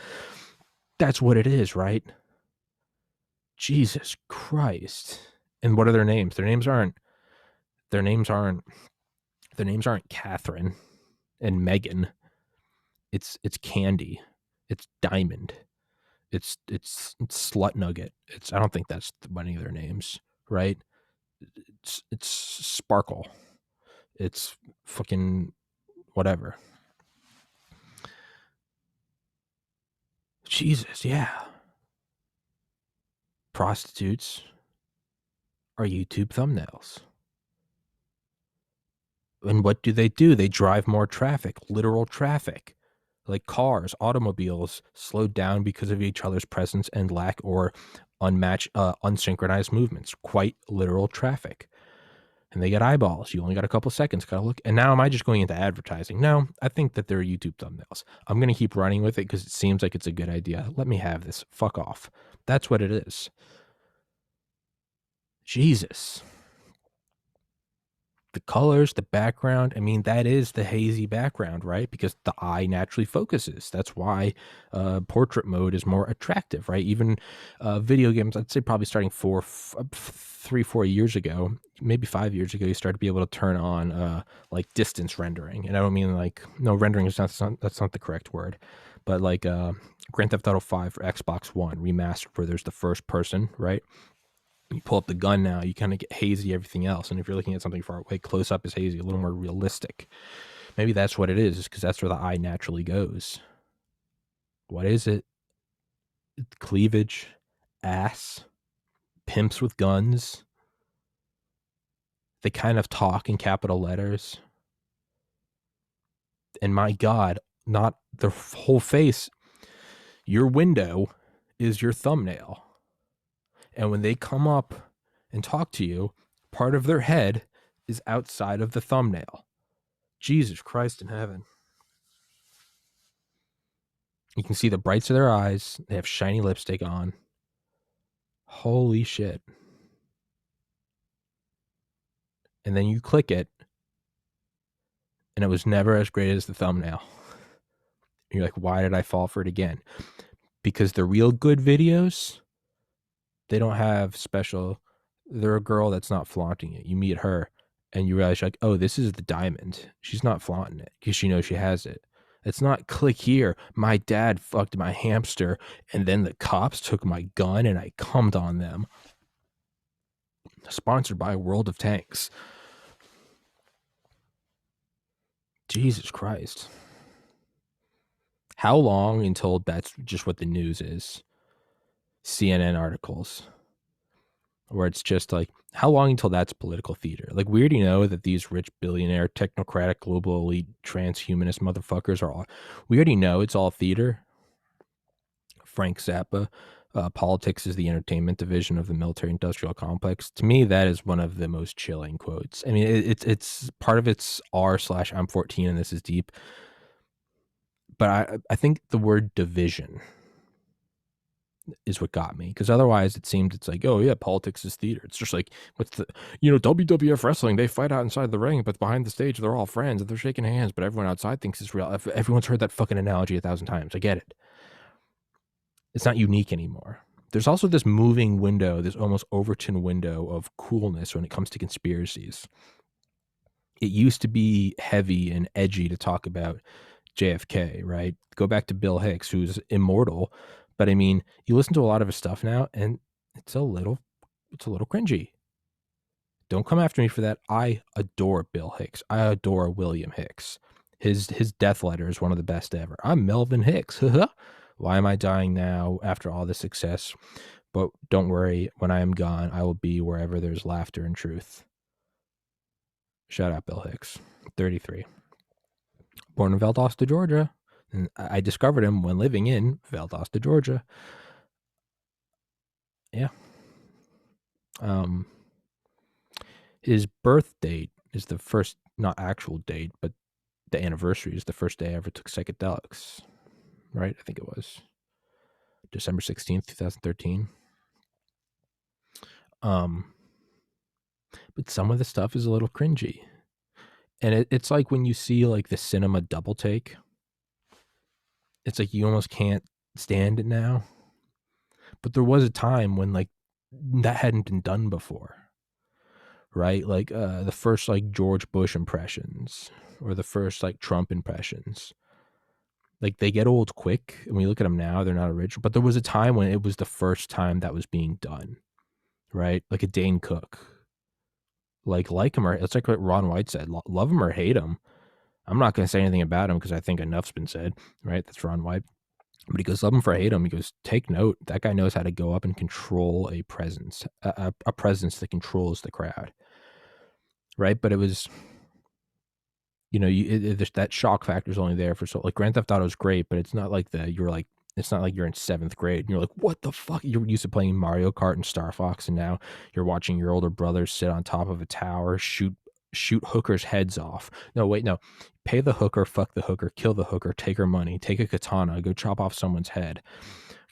That's what it is, right? Jesus Christ. And what are their names? Their names aren't Catherine and Megan. It's Candy. It's Diamond. It's Slut Nugget. I don't think that's any of their names, right? It's Sparkle. It's fucking whatever. Jesus, yeah. Prostitutes are YouTube thumbnails. And what do? They drive more traffic, literal traffic. Like cars, automobiles slowed down because of each other's presence and lack or unsynchronized movements. Quite literal traffic. And they get eyeballs. You only got a couple seconds. Gotta look. And now am I just going into advertising? No, I think that they're YouTube thumbnails. I'm going to keep running with it because it seems like it's a good idea. Let me have this. Fuck off. That's what it is. Jesus. The colors, the background, that is the hazy background, right? Because the eye naturally focuses. That's why portrait mode is more attractive, right? Even video games, I'd say probably starting 3-4 years ago, maybe 5 years ago, you started to be able to turn on like distance rendering. And I don't mean like, no, rendering is that's not the correct word, but like Grand Theft Auto 5 for Xbox One remastered, where there's the first person, right? You pull up the gun now, you kind of get hazy everything else. And if you're looking at something far away, close up is hazy, a little more realistic. Maybe that's what it is because that's where the eye naturally goes. What is it? Cleavage, ass, pimps with guns. They kind of talk in capital letters. And my God, not the whole face. Your window is your thumbnail. And when they come up and talk to you, part of their head is outside of the thumbnail. Jesus Christ in heaven. You can see the brights of their eyes. They have shiny lipstick on. Holy shit. And then you click it, and it was never as great as the thumbnail. You're like, why did I fall for it again? Because the real good videos, they don't have special. They're a girl that's not flaunting it. You meet her, and you realize, like, oh, this is the diamond. She's not flaunting it because she knows she has it. It's not click here. My dad fucked my hamster, and then the cops took my gun, and I cummed on them. Sponsored by World of Tanks. Jesus Christ. How long until that's just what the news is? CNN articles. Where it's just like, how long until that's political theater? Like, we already know that these rich billionaire, technocratic, global elite, transhumanist motherfuckers are all, we already know it's all theater. Frank Zappa, politics is the entertainment division of the military industrial complex. To me, that is one of the most chilling quotes. I mean, it's part of it's r/I'm 14 and this is deep. But I think the word division is what got me, because otherwise it seemed it's like, oh yeah, politics is theater. It's just like, what's the, WWF wrestling, they fight out inside the ring, but behind the stage they're all friends and they're shaking hands, but everyone outside thinks it's real. Everyone's heard that fucking analogy 1,000 times. I get it. It's not unique anymore. There's also this moving window, this almost Overton window of coolness when it comes to conspiracies. It used to be heavy and edgy to talk about JFK, right? Go back to Bill Hicks, who's immortal. But I mean, you listen to a lot of his stuff now, and it's a little cringy. Don't come after me for that. I adore Bill Hicks. I adore William Hicks. His death letter is one of the best ever. I'm Melvin Hicks. Why am I dying now after all this success? But don't worry, when I am gone, I will be wherever there's laughter and truth. Shout out Bill Hicks, 33. Born in Valdosta, Georgia. And I discovered him when living in Valdosta, Georgia. Yeah. His birth date is the first, not actual date, but the anniversary is the first day I ever took psychedelics. Right? I think it was December 16th, 2013. But some of the stuff is a little cringy. And it's like when you see like the cinema double take, it's like you almost can't stand it now. But there was a time when like that hadn't been done before, right? Like the first like George Bush impressions or the first like Trump impressions. Like they get old quick, and when you look at them now, they're not original. But there was a time when it was the first time that was being done, right? Like a Dane Cook. Like him or it's like what Ron White said, love him or hate him. I'm not going to say anything about him because I think enough's been said, right? That's Ron White. But he goes, love him for hate him. He goes, take note. That guy knows how to go up and control a presence, a presence that controls the crowd, right? But it was, that shock factor is only there for so. Like Grand Theft Auto is great, but it's not like it's not like you're in 7th grade and you're like, what the fuck? You're used to playing Mario Kart and Star Fox, and now you're watching your older brothers sit on top of a tower, shoot hookers' heads off. No, wait, no. Pay the hooker, fuck the hooker, kill the hooker, take her money, take a katana, go chop off someone's head,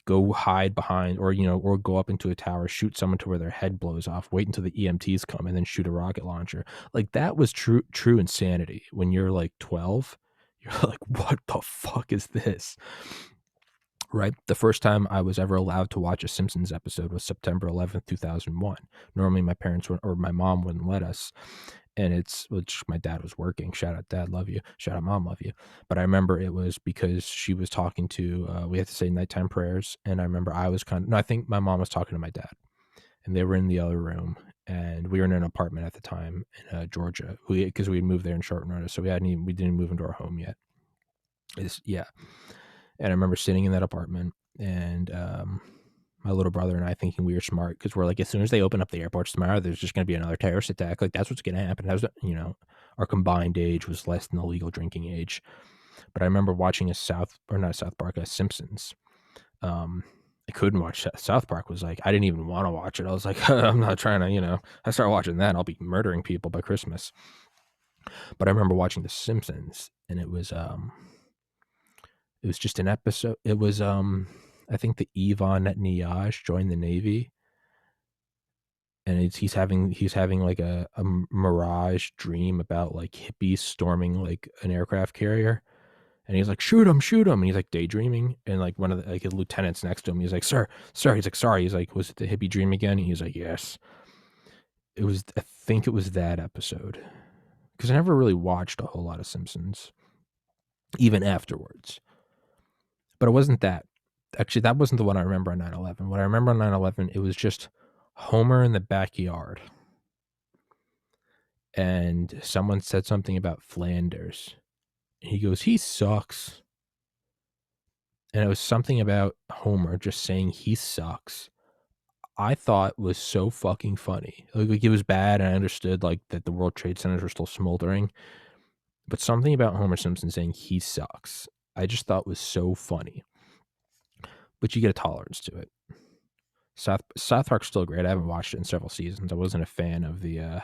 go hide behind, or go up into a tower, shoot someone to where their head blows off, wait until the EMTs come, and then shoot a rocket launcher. Like that was true insanity. When you're like 12, you're like, what the fuck is this? Right? The first time I was ever allowed to watch a Simpsons episode was September 11th, 2001. Normally my parents or my mom wouldn't let us. And which my dad was working. Shout out dad, love you. Shout out mom, love you. But I remember it was because she was talking to, we had to say nighttime prayers. And I remember I think my mom was talking to my dad. And they were in the other room. And we were in an apartment at the time in Georgia. Because we had moved there in short notice. So we didn't move into our home yet. And I remember sitting in that apartment and my little brother and I thinking we were smart because we're like, as soon as they open up the airports tomorrow, there's just going to be another terrorist attack. Like that's what's going to happen. That was, our combined age was less than the legal drinking age. But I remember watching a Simpsons I couldn't watch South Park. Was like, I didn't even want to watch it. I was like, I'm not trying to, I start watching that, I'll be murdering people by Christmas. But I remember watching The Simpsons, and it was just an episode. It was I think the Ivan Netanyahu joined the Navy, and he's having like a mirage dream about like hippies storming like an aircraft carrier, and he's like, shoot him, and he's like daydreaming, and like one of the like his lieutenants next to him, he's like, sir, he's like, sorry, he's like, was it the hippie dream again? And he's like, yes. It was, I think it was that episode, because I never really watched a whole lot of Simpsons even afterwards. But it wasn't that. Actually, that wasn't the one I remember on 9/11. What I remember on 9/11, it was just Homer in the backyard, and someone said something about Flanders, and he goes, he sucks. And it was something about Homer just saying he sucks. I thought was so fucking funny. Like it was bad, and I understood like that the World Trade Centers were still smoldering, but something about Homer Simpson saying he sucks, I just thought was so funny. But you get a tolerance to it. South Park's still great. I haven't watched it in several seasons. I wasn't a fan of the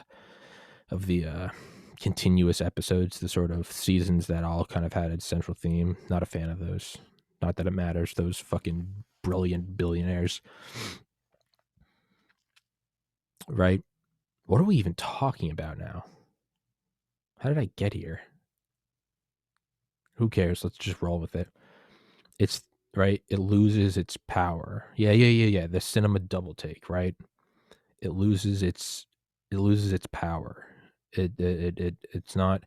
continuous episodes, the sort of seasons that all kind of had a central theme. Not a fan of those. Not that it matters. Those fucking brilliant billionaires. Right? What are we even talking about now? How did I get here? Who cares? Let's just roll with it. It's right. It loses its power. Yeah. The cinema double take, right? It loses its power. It's not,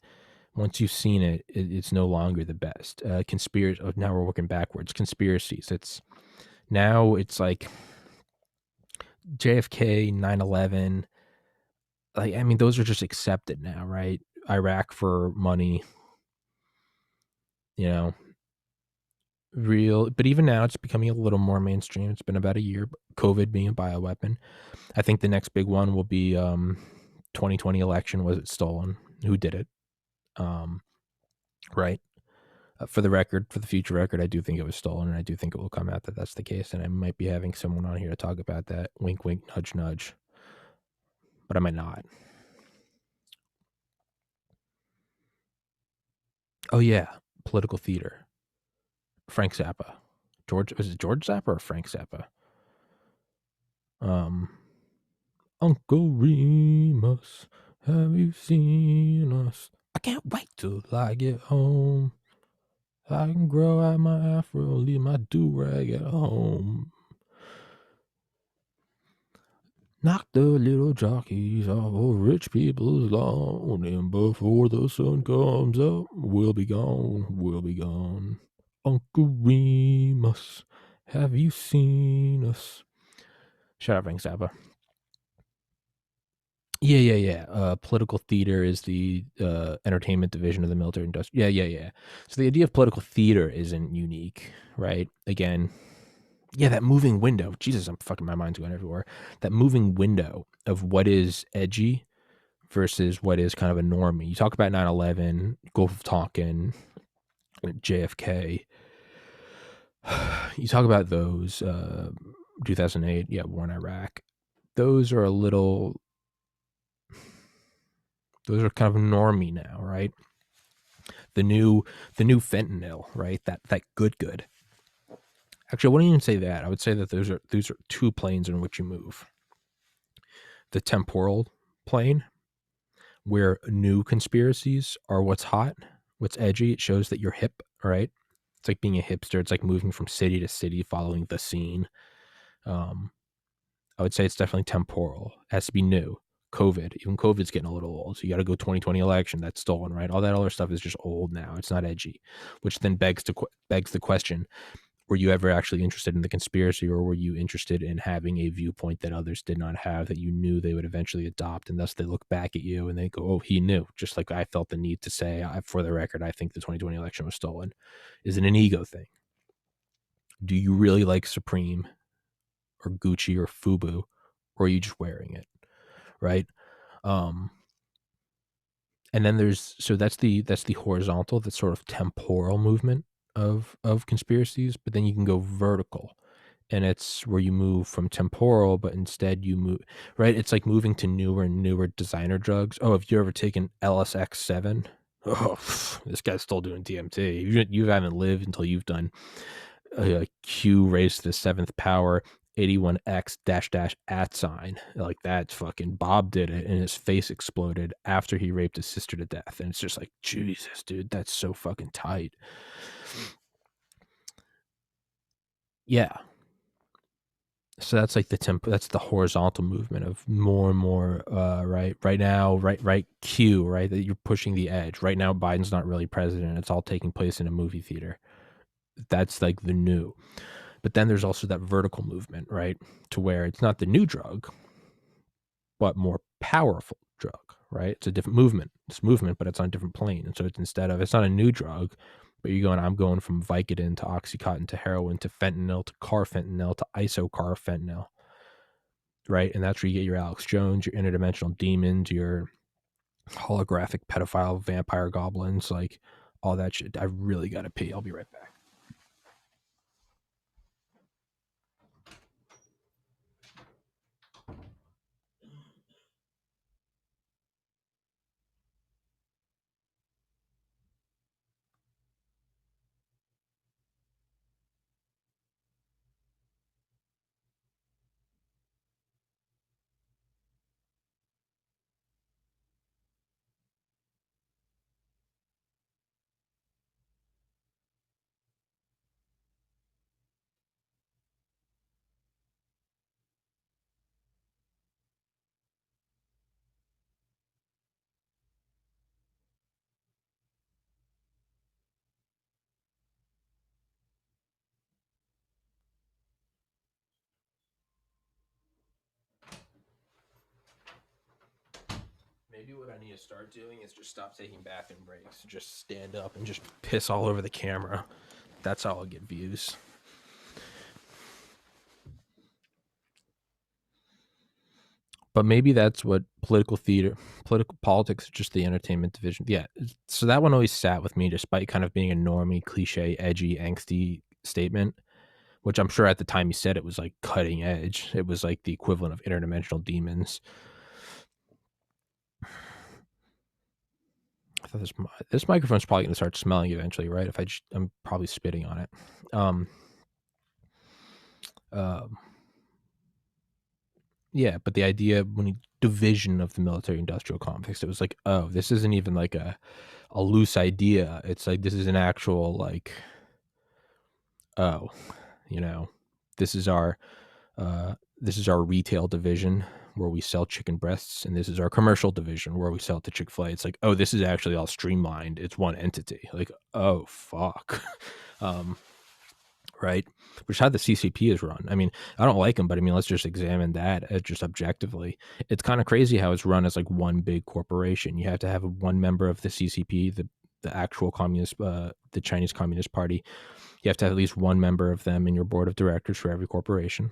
once you've seen it, it's no longer the best. Conspiracy. Oh, now we're working backwards. Conspiracies. It's like JFK, 9/11. Like, I mean, those are just accepted now, right? Iraq for money, real. But even now, it's becoming a little more mainstream. It's been about a year. COVID being a bioweapon. I think the next big one will be 2020 election. Was it stolen? Who did it? Right. For the future record, I do think it was stolen, and I do think it will come out that that's the case. And I might be having someone on here to talk about that. Wink, wink, nudge, nudge. But I might not. Oh yeah, political theater. Frank Zappa. Was it George Zappa or Frank Zappa? Uncle Remus, have you seen us? I can't wait till I get home. I can grow out my afro, leave my do-rag at home. Knock the little jockeys off of rich people's lawn, and before the sun comes up, we'll be gone. Uncle Remus, have you seen us? Shut up, Frank Zappa. Yeah. Political theater is the entertainment division of the military industrial. Yeah. So the idea of political theater isn't unique, right? Again, yeah, that moving window. Jesus, I'm fucking, my mind's going everywhere. That moving window of what is edgy versus what is kind of a normie. You talk about 9/11, Gulf of Tonkin, JFK. You talk about those, 2008, yeah, war in Iraq. Those are kind of normie now, right? The new fentanyl, right? That good. Actually, I wouldn't even say that. I would say that those are two planes in which you move. The temporal plane, where new conspiracies are what's hot, what's edgy. It shows that you're hip, right? It's like being a hipster. It's like moving from city to city, following the scene. I would say it's definitely temporal. It has to be new. Even COVID's getting a little old. So you got to go 2020 election. That's stolen, right? All that other stuff is just old now. It's not edgy, which then begs the question: were you ever actually interested in the conspiracy, or were you interested in having a viewpoint that others did not have, that you knew they would eventually adopt, and thus they look back at you and they go, oh, he knew, just like I felt the need to say, for the record, I think the 2020 election was stolen. Is it an ego thing? Do you really like Supreme or Gucci or Fubu, or are you just wearing it, right? And then that's the horizontal, that sort of temporal movement of conspiracies, but then you can go vertical, and it's where you move from temporal, but instead you move, right? It's like moving to newer and newer designer drugs. Oh, have you ever taken LSX7? Oh, this guy's still doing DMT. You haven't lived until you've done Q raised to the seventh power 81X dash dash at sign. Like that fucking Bob did it and his face exploded after he raped his sister to death. And it's just like, Jesus, dude, that's so fucking tight. Yeah. So that's like that's the horizontal movement of more and more, right now, right Q, right, that you're pushing the edge. Right now, Biden's not really president. It's all taking place in a movie theater. That's like the new. But then there's also that vertical movement, right, to where it's not the new drug, but more powerful drug, right? It's a different movement. It's movement, but it's on a different plane. And so it's not a new drug, but I'm going from Vicodin to Oxycontin to heroin to fentanyl to carfentanil to isocarfentanil, right? And that's where you get your Alex Jones, your interdimensional demons, your holographic pedophile vampire goblins, like all that shit. I really got to pee. I'll be right back. Maybe what I need to start doing is just stop taking bathroom breaks. Just stand up and just piss all over the camera. That's how I'll get views. But maybe that's what political politics is, just the entertainment division. Yeah. So that one always sat with me, despite kind of being a normie, cliche, edgy, angsty statement, which I'm sure at the time he said it was like cutting edge. It was like the equivalent of interdimensional demons. I thought this microphone's probably going to start smelling eventually, right? I'm probably spitting on it. Yeah, but the idea when he division of the military industrial complex, it was like, oh, this isn't even like a loose idea. It's like this is an actual like, oh, this is our retail division where we sell chicken breasts, and this is our commercial division where we sell it to Chick-fil-A. It's like, oh, this is actually all streamlined. It's one entity. Like, oh fuck. Right? Which is how the CCP is run. I mean, I don't like them, but I mean, let's just examine that just objectively. It's kind of crazy how it's run as like one big corporation. You have to have one member of the CCP, the actual communist, the Chinese Communist Party. You have to have at least one member of them in your board of directors for every corporation.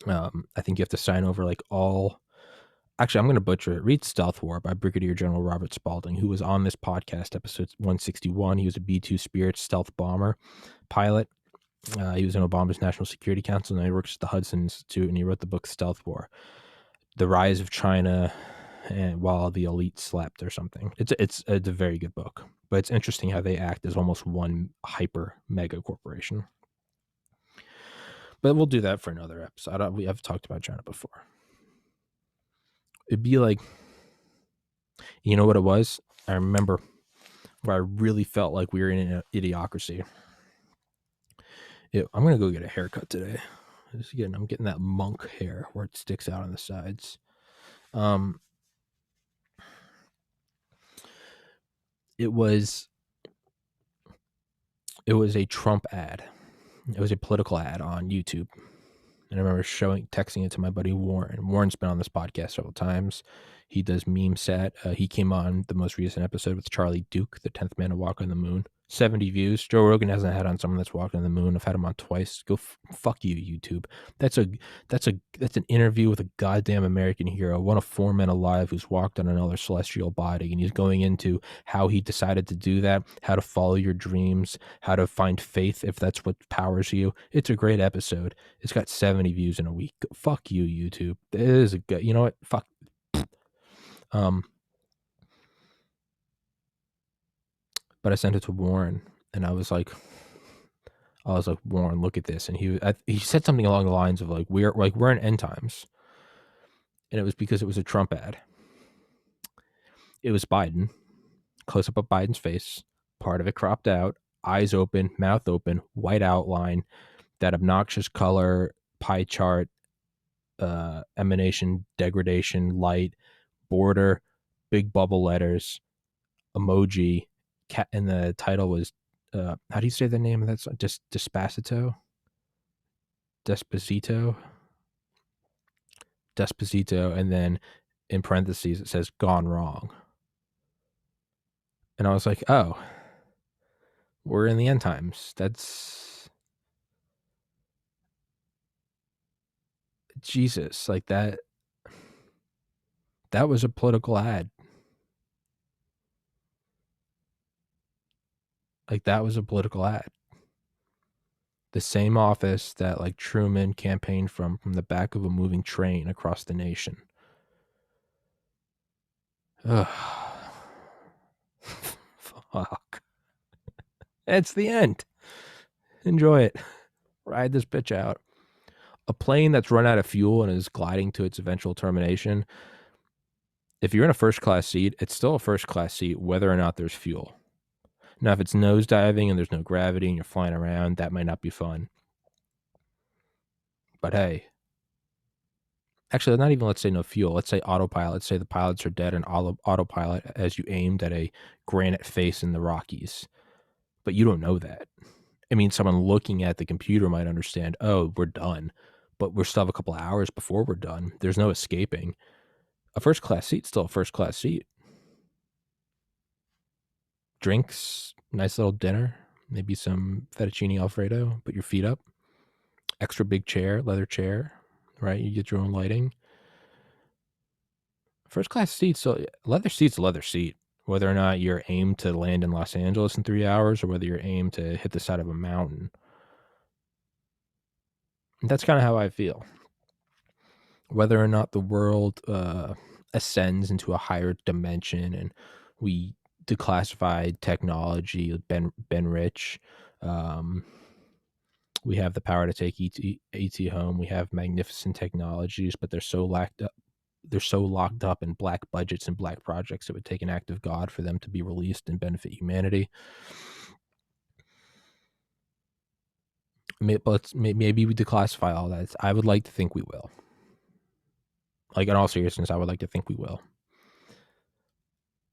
I think you have to sign over like all. Actually, I'm going to butcher it. Read Stealth War by Brigadier General Robert Spalding, who was on this podcast, episode 161. He was a B-2 Spirit stealth bomber pilot. He was in Obama's National Security Council, and he works at the Hudson Institute, and he wrote the book Stealth War, The Rise of China and While the Elite Slept, or something. It's a very good book, but it's interesting how they act as almost one hyper mega corporation. But we'll do that for another episode. I've talked about China before. It'd be like, you know what it was? I remember where I really felt like we were in an idiocracy. I'm going to go get a haircut today. I'm getting that monk hair where it sticks out on the sides. It was a Trump ad. It was a political ad on YouTube. And I remember texting it to my buddy Warren. Warren's been on this podcast several times. He does meme set. He came on the most recent episode with Charlie Duke, the 10th man to walk on the moon. 70 views. Joe Rogan hasn't had on someone that's walking on the moon. I've had him on twice. Go fuck you, YouTube. That's an interview with a goddamn American hero, one of 4 men alive who's walked on another celestial body, and he's going into how he decided to do that, how to follow your dreams, how to find faith if that's what powers you. It's a great episode. It's got 70 views in a week. Fuck you, YouTube. It is a good. You know what? Fuck. But I sent it to Warren, and I was like, Warren, look at this, and he said something along the lines of like we're in end times, and it was because it was a Trump ad. It was Biden, close up of Biden's face, part of it cropped out, eyes open, mouth open, white outline, that obnoxious color, pie chart, emanation, degradation, light, border, big bubble letters, emoji, cat, and the title was how do you say the name of that song? Despacito, and then in parentheses it says "gone wrong," and I was like, "Oh, we're in the end times." That's Jesus, like that. That was a political ad. Like that was a political ad. The same office that like Truman campaigned from the back of a moving train across the nation. Ugh. Fuck. It's the end. Enjoy it. Ride this bitch out. A plane that's run out of fuel and is gliding to its eventual termination. If you're in a first class seat, it's still a first class seat whether or not there's fuel. Now, if it's nosediving and there's no gravity and you're flying around, that might not be fun. But hey, actually, not even let's say no fuel. Let's say autopilot. Let's say the pilots are dead and autopilot as you aimed at a granite face in the Rockies. But you don't know that. I mean, someone looking at the computer might understand, oh, we're done. But we're still have a couple of hours before we're done. There's no escaping. A first class seat's still a first class seat. Drinks, nice little dinner, maybe some fettuccine Alfredo, put your feet up. Extra big chair, leather chair, right? You get your own lighting. First class seats, so leather seat's a leather seat. Whether or not you're aimed to land in Los Angeles in 3 hours or whether you're aimed to hit the side of a mountain. That's kind of how I feel. Whether or not the world ascends into a higher dimension and we declassify technology, Ben Rich, we have the power to take ET home. We have magnificent technologies, but they're so locked up in black budgets and black projects. It would take an act of God for them to be released and benefit humanity. But maybe we declassify all that. I would like to think we will. Like in all seriousness, I would like to think we will.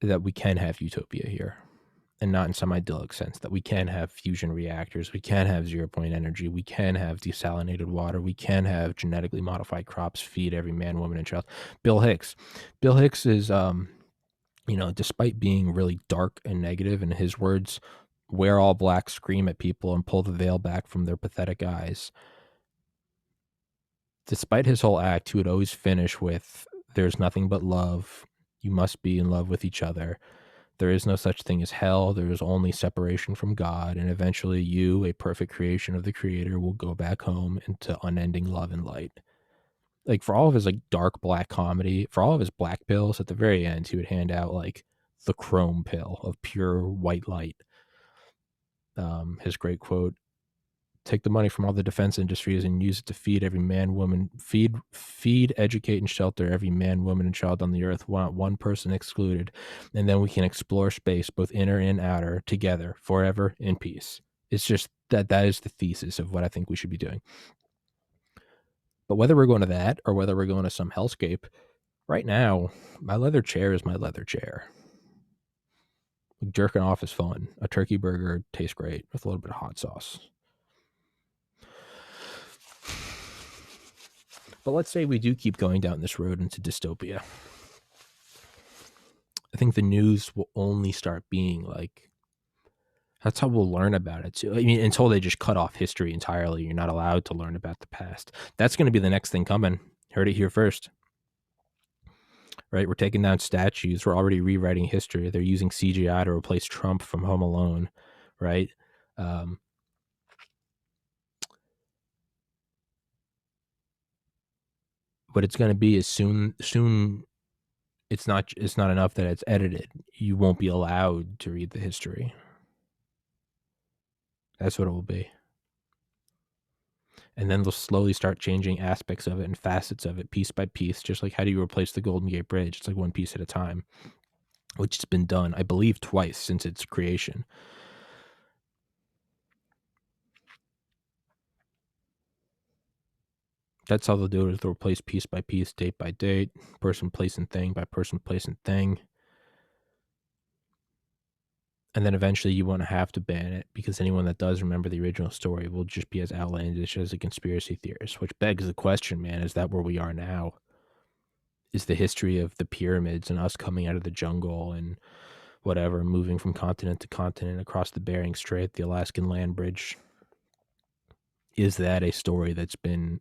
That we can have utopia here. And not in some idyllic sense, that we can have fusion reactors, we can have 0-point energy, we can have desalinated water, we can have genetically modified crops, feed every man, woman, and child. Bill Hicks is, despite being really dark and negative, in his words, wear all black, scream at people, and pull the veil back from their pathetic eyes. Despite his whole act, he would always finish with, "There's nothing but love. You must be in love with each other. There is no such thing as hell. There is only separation from God. And eventually you, a perfect creation of the Creator, will go back home into unending love and light." Like for all of his like dark black comedy, for all of his black pills, at the very end, he would hand out like the chrome pill of pure white light. His great quote, "Take the money from all the defense industries and use it to feed every man, woman, feed, educate, and shelter every man, woman, and child on the earth, one person excluded. And then we can explore space, both inner and outer, together, forever, in peace." It's just that is the thesis of what I think we should be doing. But whether we're going to that or whether we're going to some hellscape, right now, my leather chair is my leather chair. Jerking off is fun. A turkey burger tastes great with a little bit of hot sauce. But let's say we do keep going down this road into dystopia. I think the news will only start being like, That's how we'll learn about it too. I mean, until they just cut off history entirely, you're not allowed to learn about the past. That's going to be the next thing coming. Heard it here first. Right? We're taking down statues. We're already rewriting history. They're using CGI to replace Trump from Home Alone, right? What it's going to be is soon. It's not enough that it's edited. You won't be allowed to read the history. That's what it will be. And then they'll slowly start changing aspects of it and facets of it piece by piece, just like how do you replace the Golden Gate Bridge? It's like one piece at a time, which has been done, I believe, twice since its creation. That's how they'll do it, is they'll replace piece by piece, date by date, person, place, and thing by person, place, and thing. And then eventually you won't have to ban it, because anyone that does remember the original story will just be as outlandish as a conspiracy theorist, which begs the question, man, is that where we are now? Is the history of the pyramids and us coming out of the jungle and whatever, moving from continent to continent across the Bering Strait, the Alaskan land bridge, is that a story that's been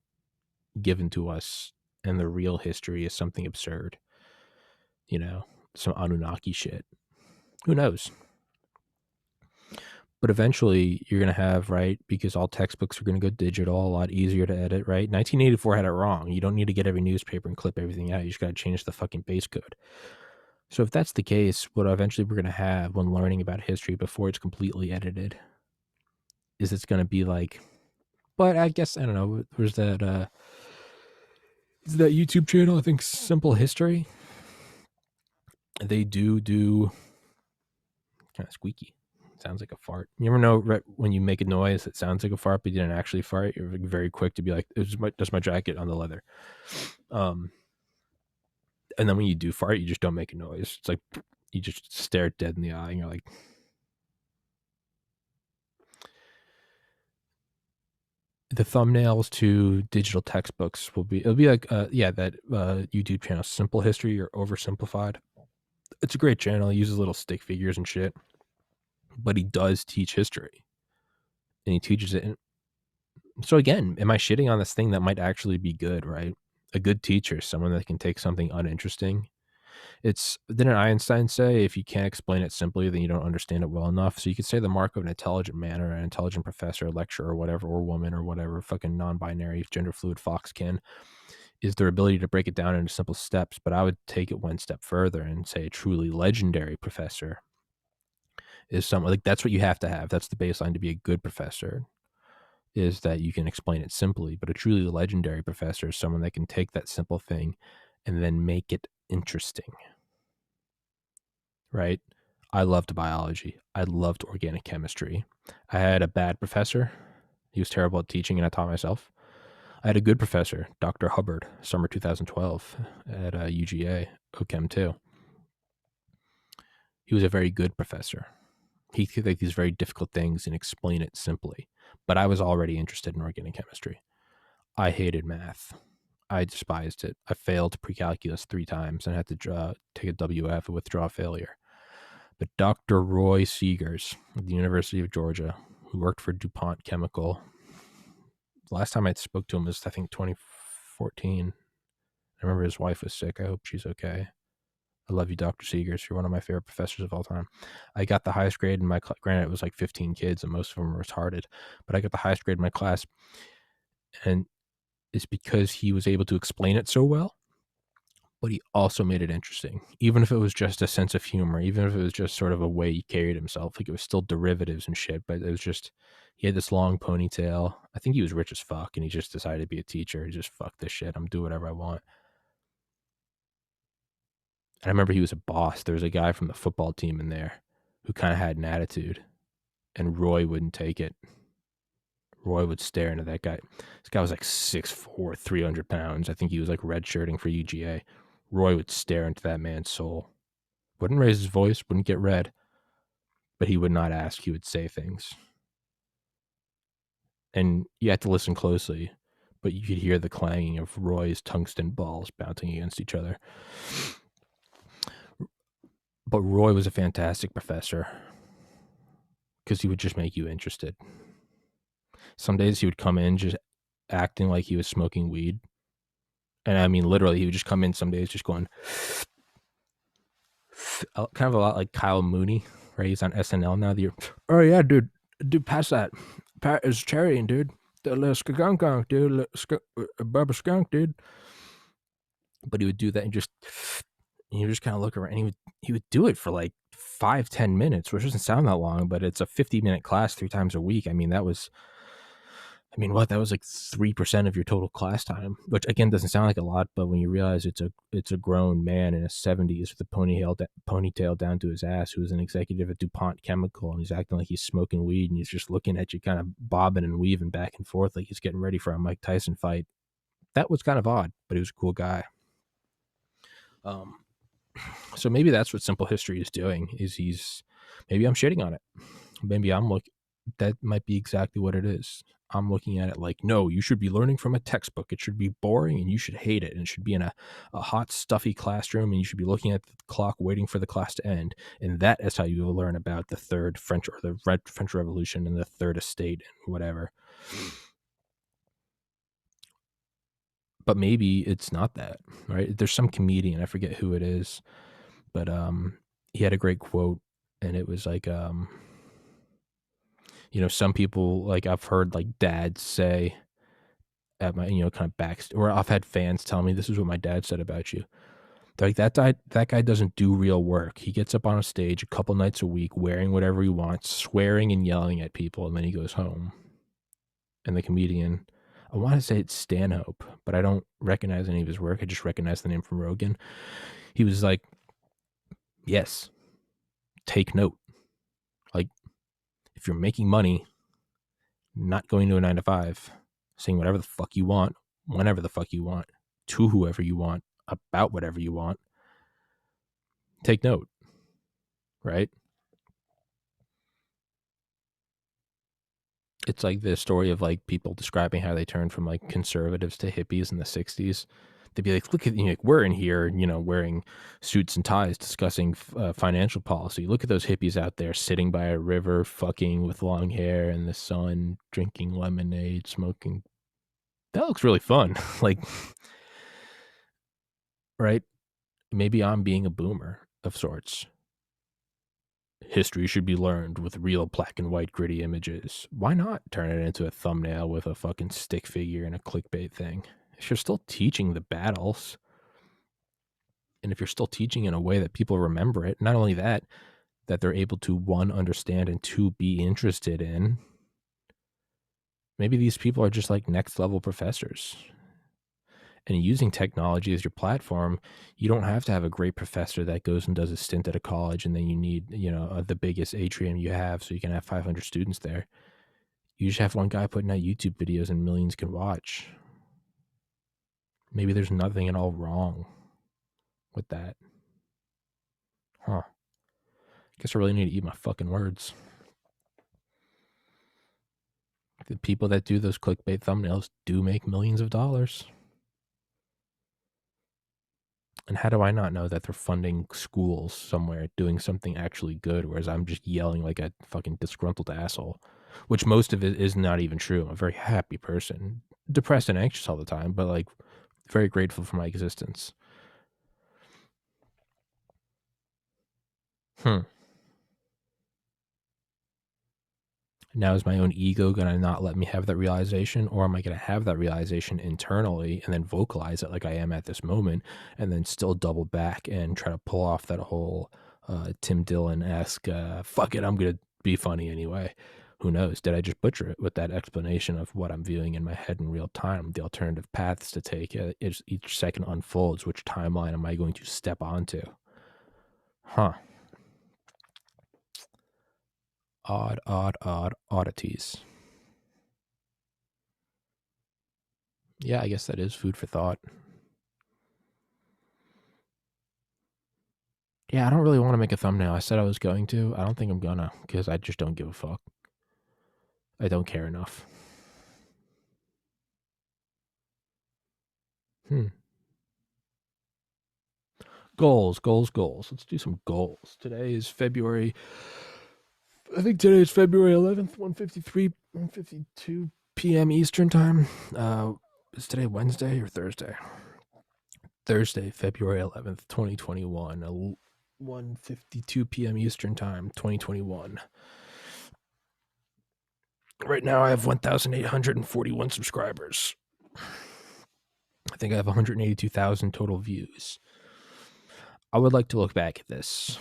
given to us and the real history is something absurd? You know, some Anunnaki shit. Who knows? But eventually you're going to have, right, because all textbooks are going to go digital, a lot easier to edit, right? 1984 had it wrong. You don't need to get every newspaper and clip everything out. You just got to change the fucking base code. So if that's the case, what eventually we're going to have when learning about history before it's completely edited is it's going to be like, but I guess, I don't know, there's that, is that YouTube channel, I think Simple History? They do kind of squeaky. Sounds like a fart. You ever know, right, when you make a noise that sounds like a fart, but you didn't actually fart? You're very quick to be like, "It's just my jacket on the leather." And then when you do fart, you just don't make a noise. It's like you just stare it dead in the eye, and you're like, the thumbnails to digital textbooks will be, it'll be like, that YouTube channel, Simple History or Oversimplified. It's a great channel. He uses little stick figures and shit, but he does teach history, and he teaches it. So again, am I shitting on this thing that might actually be good, right? A good teacher, someone that can take something uninteresting. Didn't Einstein say, if you can't explain it simply, then you don't understand it well enough? So you could say the mark of an intelligent man or an intelligent professor, lecturer, or whatever, or woman, or whatever, fucking non-binary, gender fluid foxkin, is their ability to break it down into simple steps. But I would take it one step further and say a truly legendary professor is someone, like, that's what you have to have. That's the baseline to be a good professor, is that you can explain it simply. But a truly legendary professor is someone that can take that simple thing and then make it interesting, right? I loved biology. I loved organic chemistry. I had a bad professor. He was terrible at teaching, and I taught myself. I had a good professor, Dr. Hubbard, summer 2012 at UGA, OChem 2. He was a very good professor. He could take these very difficult things and explain it simply. But I was already interested in organic chemistry. I hated math. I despised it. I failed pre-calculus 3 times and had to take a WF, a withdrawal failure. But Dr. Roy Seegers at the University of Georgia, who worked for DuPont Chemical, the last time I spoke to him was, I think, 2014. I remember his wife was sick. I hope she's okay. I love you, Dr. Seegers. You're one of my favorite professors of all time. I got the highest grade in my class. Granted, it was like 15 kids, and most of them were retarded. But I got the highest grade in my class. And it's because he was able to explain it so well, but he also made it interesting. Even if it was just a sense of humor, even if it was just sort of a way he carried himself, like it was still derivatives and shit, but it was just, he had this long ponytail. I think he was rich as fuck, and he just decided to be a teacher. He just, fuck this shit, I'm doing whatever I want. And I remember he was a boss. There was a guy from the football team in there who kind of had an attitude, and Roy wouldn't take it. Roy would stare into that guy. This guy was like 6'4", 300 pounds. I think he was like redshirting for UGA. Roy would stare into that man's soul. Wouldn't raise his voice, wouldn't get red, but he would not ask. He would say things. And you had to listen closely, but you could hear the clanging of Roy's tungsten balls bouncing against each other. But Roy was a fantastic professor. because he would just make you interested. Some days he would come in just acting like he was smoking weed. And I mean, literally, he would just come in some days just going, kind of a lot like Kyle Mooney, right? He's on SNL now. Oh yeah, dude, pass that. Pat is cherrying, dude. The little skunk, dude, Bubba skunk, dude. But he would do that and you just kind of look around, and he would do it for like 5-10 minutes, which doesn't sound that long, but it's a 50-minute class 3 times a week. I mean, that was like 3% of your total class time, which again doesn't sound like a lot, but when you realize it's a grown man in his 70s with a ponytail down to his ass, who is an executive at DuPont Chemical, and he's acting like he's smoking weed, and he's just looking at you kind of bobbing and weaving back and forth like he's getting ready for a Mike Tyson fight. That was kind of odd, but he was a cool guy. So maybe that's what Simple History is doing, is maybe I'm shitting on it. Maybe that might be exactly what it is. I'm looking at it like, no, you should be learning from a textbook. It should be boring and you should hate it. And it should be in a hot, stuffy classroom, and you should be looking at the clock waiting for the class to end. And that is how you will learn about the third French or the French Revolution and the third estate and whatever. But maybe it's not that, right? There's some comedian, I forget who it is, but he had a great quote, and it was like, some people, like I've heard like dads say at my, kind of or I've had fans tell me, this is what my dad said about you. They're like, that guy doesn't do real work. He gets up on a stage a couple nights a week wearing whatever he wants, swearing and yelling at people, and then he goes home. And the comedian, I want to say it's Stanhope, but I don't recognize any of his work. I just recognize the name from Rogan. He was like, yes, take note. Like, if you're making money, not going to a 9-to-5, saying whatever the fuck you want, whenever the fuck you want, to whoever you want, about whatever you want, take note, right? It's like the story of like people describing how they turned from like conservatives to hippies in the 60s. They'd be like, look at, like, we're in here, wearing suits and ties discussing financial policy. Look at those hippies out there sitting by a river, fucking with long hair in the sun, drinking lemonade, smoking. That looks really fun. Like, right? Maybe I'm being a boomer of sorts. History should be learned with real black and white gritty images. Why not turn it into a thumbnail with a fucking stick figure and a clickbait thing? If you're still teaching the battles, and if you're still teaching in a way that people remember it, not only that they're able to, one, understand, and two, be interested in, maybe these people are just like next level professors. And using technology as your platform, you don't have to have a great professor that goes and does a stint at a college, and then you need, the biggest atrium you have so you can have 500 students there. You just have one guy putting out YouTube videos and millions can watch. Maybe there's nothing at all wrong with that. Huh. Guess I really need to eat my fucking words. The people that do those clickbait thumbnails do make millions of dollars. And how do I not know that they're funding schools somewhere, doing something actually good, whereas I'm just yelling like a fucking disgruntled asshole, which most of it is not even true. I'm a very happy person, depressed and anxious all the time, but like very grateful for my existence. Now, is my own ego going to not let me have that realization, or am I going to have that realization internally and then vocalize it like I am at this moment, and then still double back and try to pull off that whole Tim Dillon-esque, fuck it, I'm going to be funny anyway. Who knows? Did I just butcher it with that explanation of what I'm viewing in my head in real time, the alternative paths to take as each second unfolds? Which timeline am I going to step onto? Huh. Odd oddities. Yeah, I guess that is food for thought. Yeah, I don't really want to make a thumbnail. I said I was going to. I don't think I'm gonna, because I just don't give a fuck. I don't care enough. Goals. Let's do some goals. Today is February I think today is February 11th, 1:52 p.m. Eastern time. Is today Wednesday or Thursday? Thursday, February 11th, 2021, 1:52 p.m. Eastern time, 2021. Right now, I have 1,841 subscribers. I think I have 182,000 total views. I would like to look back at this.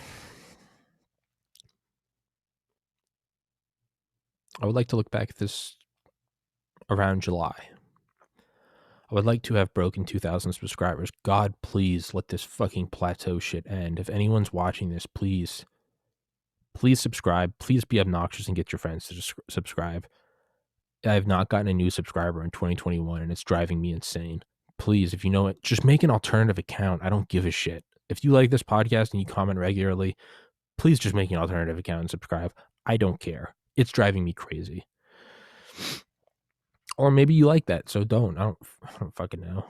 I would like to look back at this around July. I would like to have broken 2,000 subscribers. God, please let this fucking plateau shit end. If anyone's watching this, please subscribe. Please be obnoxious and get your friends to subscribe. I have not gotten a new subscriber in 2021, and it's driving me insane. Please, if you know it, just make an alternative account. I don't give a shit. If you like this podcast and you comment regularly, please just make an alternative account and subscribe. I don't care. It's driving me crazy. Or maybe you like that, so don't. I don't fucking know.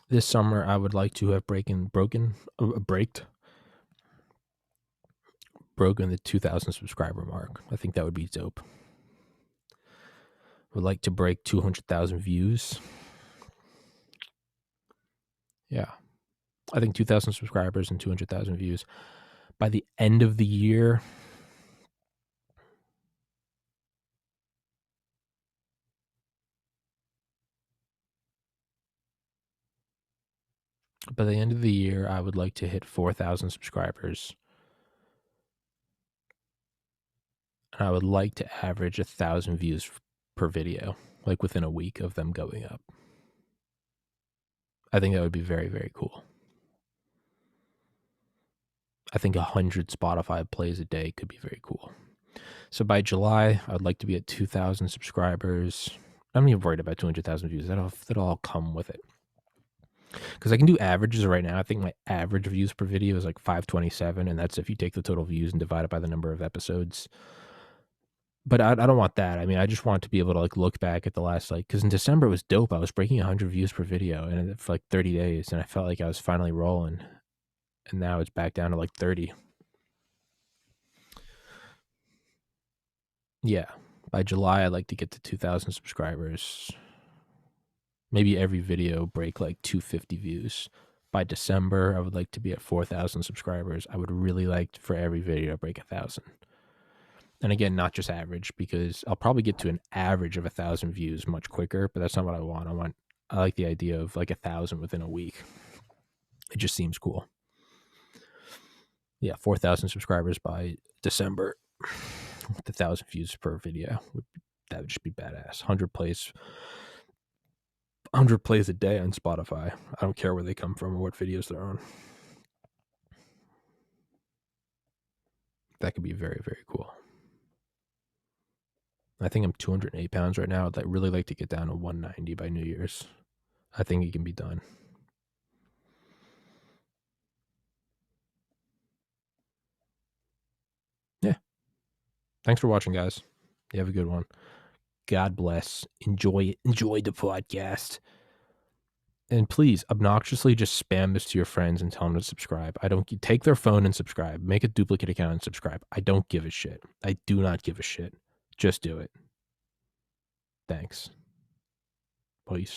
This summer, I would like to have broken the 2,000 subscriber mark. I think that would be dope. Would like to break 200,000 views. Yeah. I think 2,000 subscribers and 200,000 views. By the end of the year, I would like to hit 4,000 subscribers. And I would like to average 1,000 views per video, like within a week of them going up. I think that would be very, very cool. I think 100 Spotify plays a day could be very cool. So by July, I would like to be at 2,000 subscribers. I'm not even worried about 200,000 views. That'll all come with it. Because I can do averages right now. I think my average views per video is like 527, and that's if you take the total views and divide it by the number of episodes. But I don't want that. I mean, I just want to be able to like look back at the last, like, because in December it was dope. I was breaking 100 views per video and for like 30 days, and I felt like I was finally rolling. And now it's back down to like 30. Yeah. By July, I'd like to get to 2,000 subscribers. Maybe every video break like 250 views. By December, I would like to be at 4,000 subscribers. I would really like for every video to break 1,000. And again, not just average, because I'll probably get to an average of 1,000 views much quicker, but that's not what I want. I like the idea of like 1,000 within a week. It just seems cool. Yeah, 4,000 subscribers by December with 1,000 views per video. That would just be badass. 100 plays a day on Spotify. I don't care where they come from or what videos they're on. That could be very, very cool. I think I'm 208 pounds right now. I'd really like to get down to 190 by New Year's. I think it can be done. Yeah. Thanks for watching, guys. You have a good one. God bless. Enjoy the podcast. And please, obnoxiously just spam this to your friends and tell them to subscribe. Take their phone and subscribe. Make a duplicate account and subscribe. I don't give a shit. I do not give a shit. Just do it. Thanks. Peace.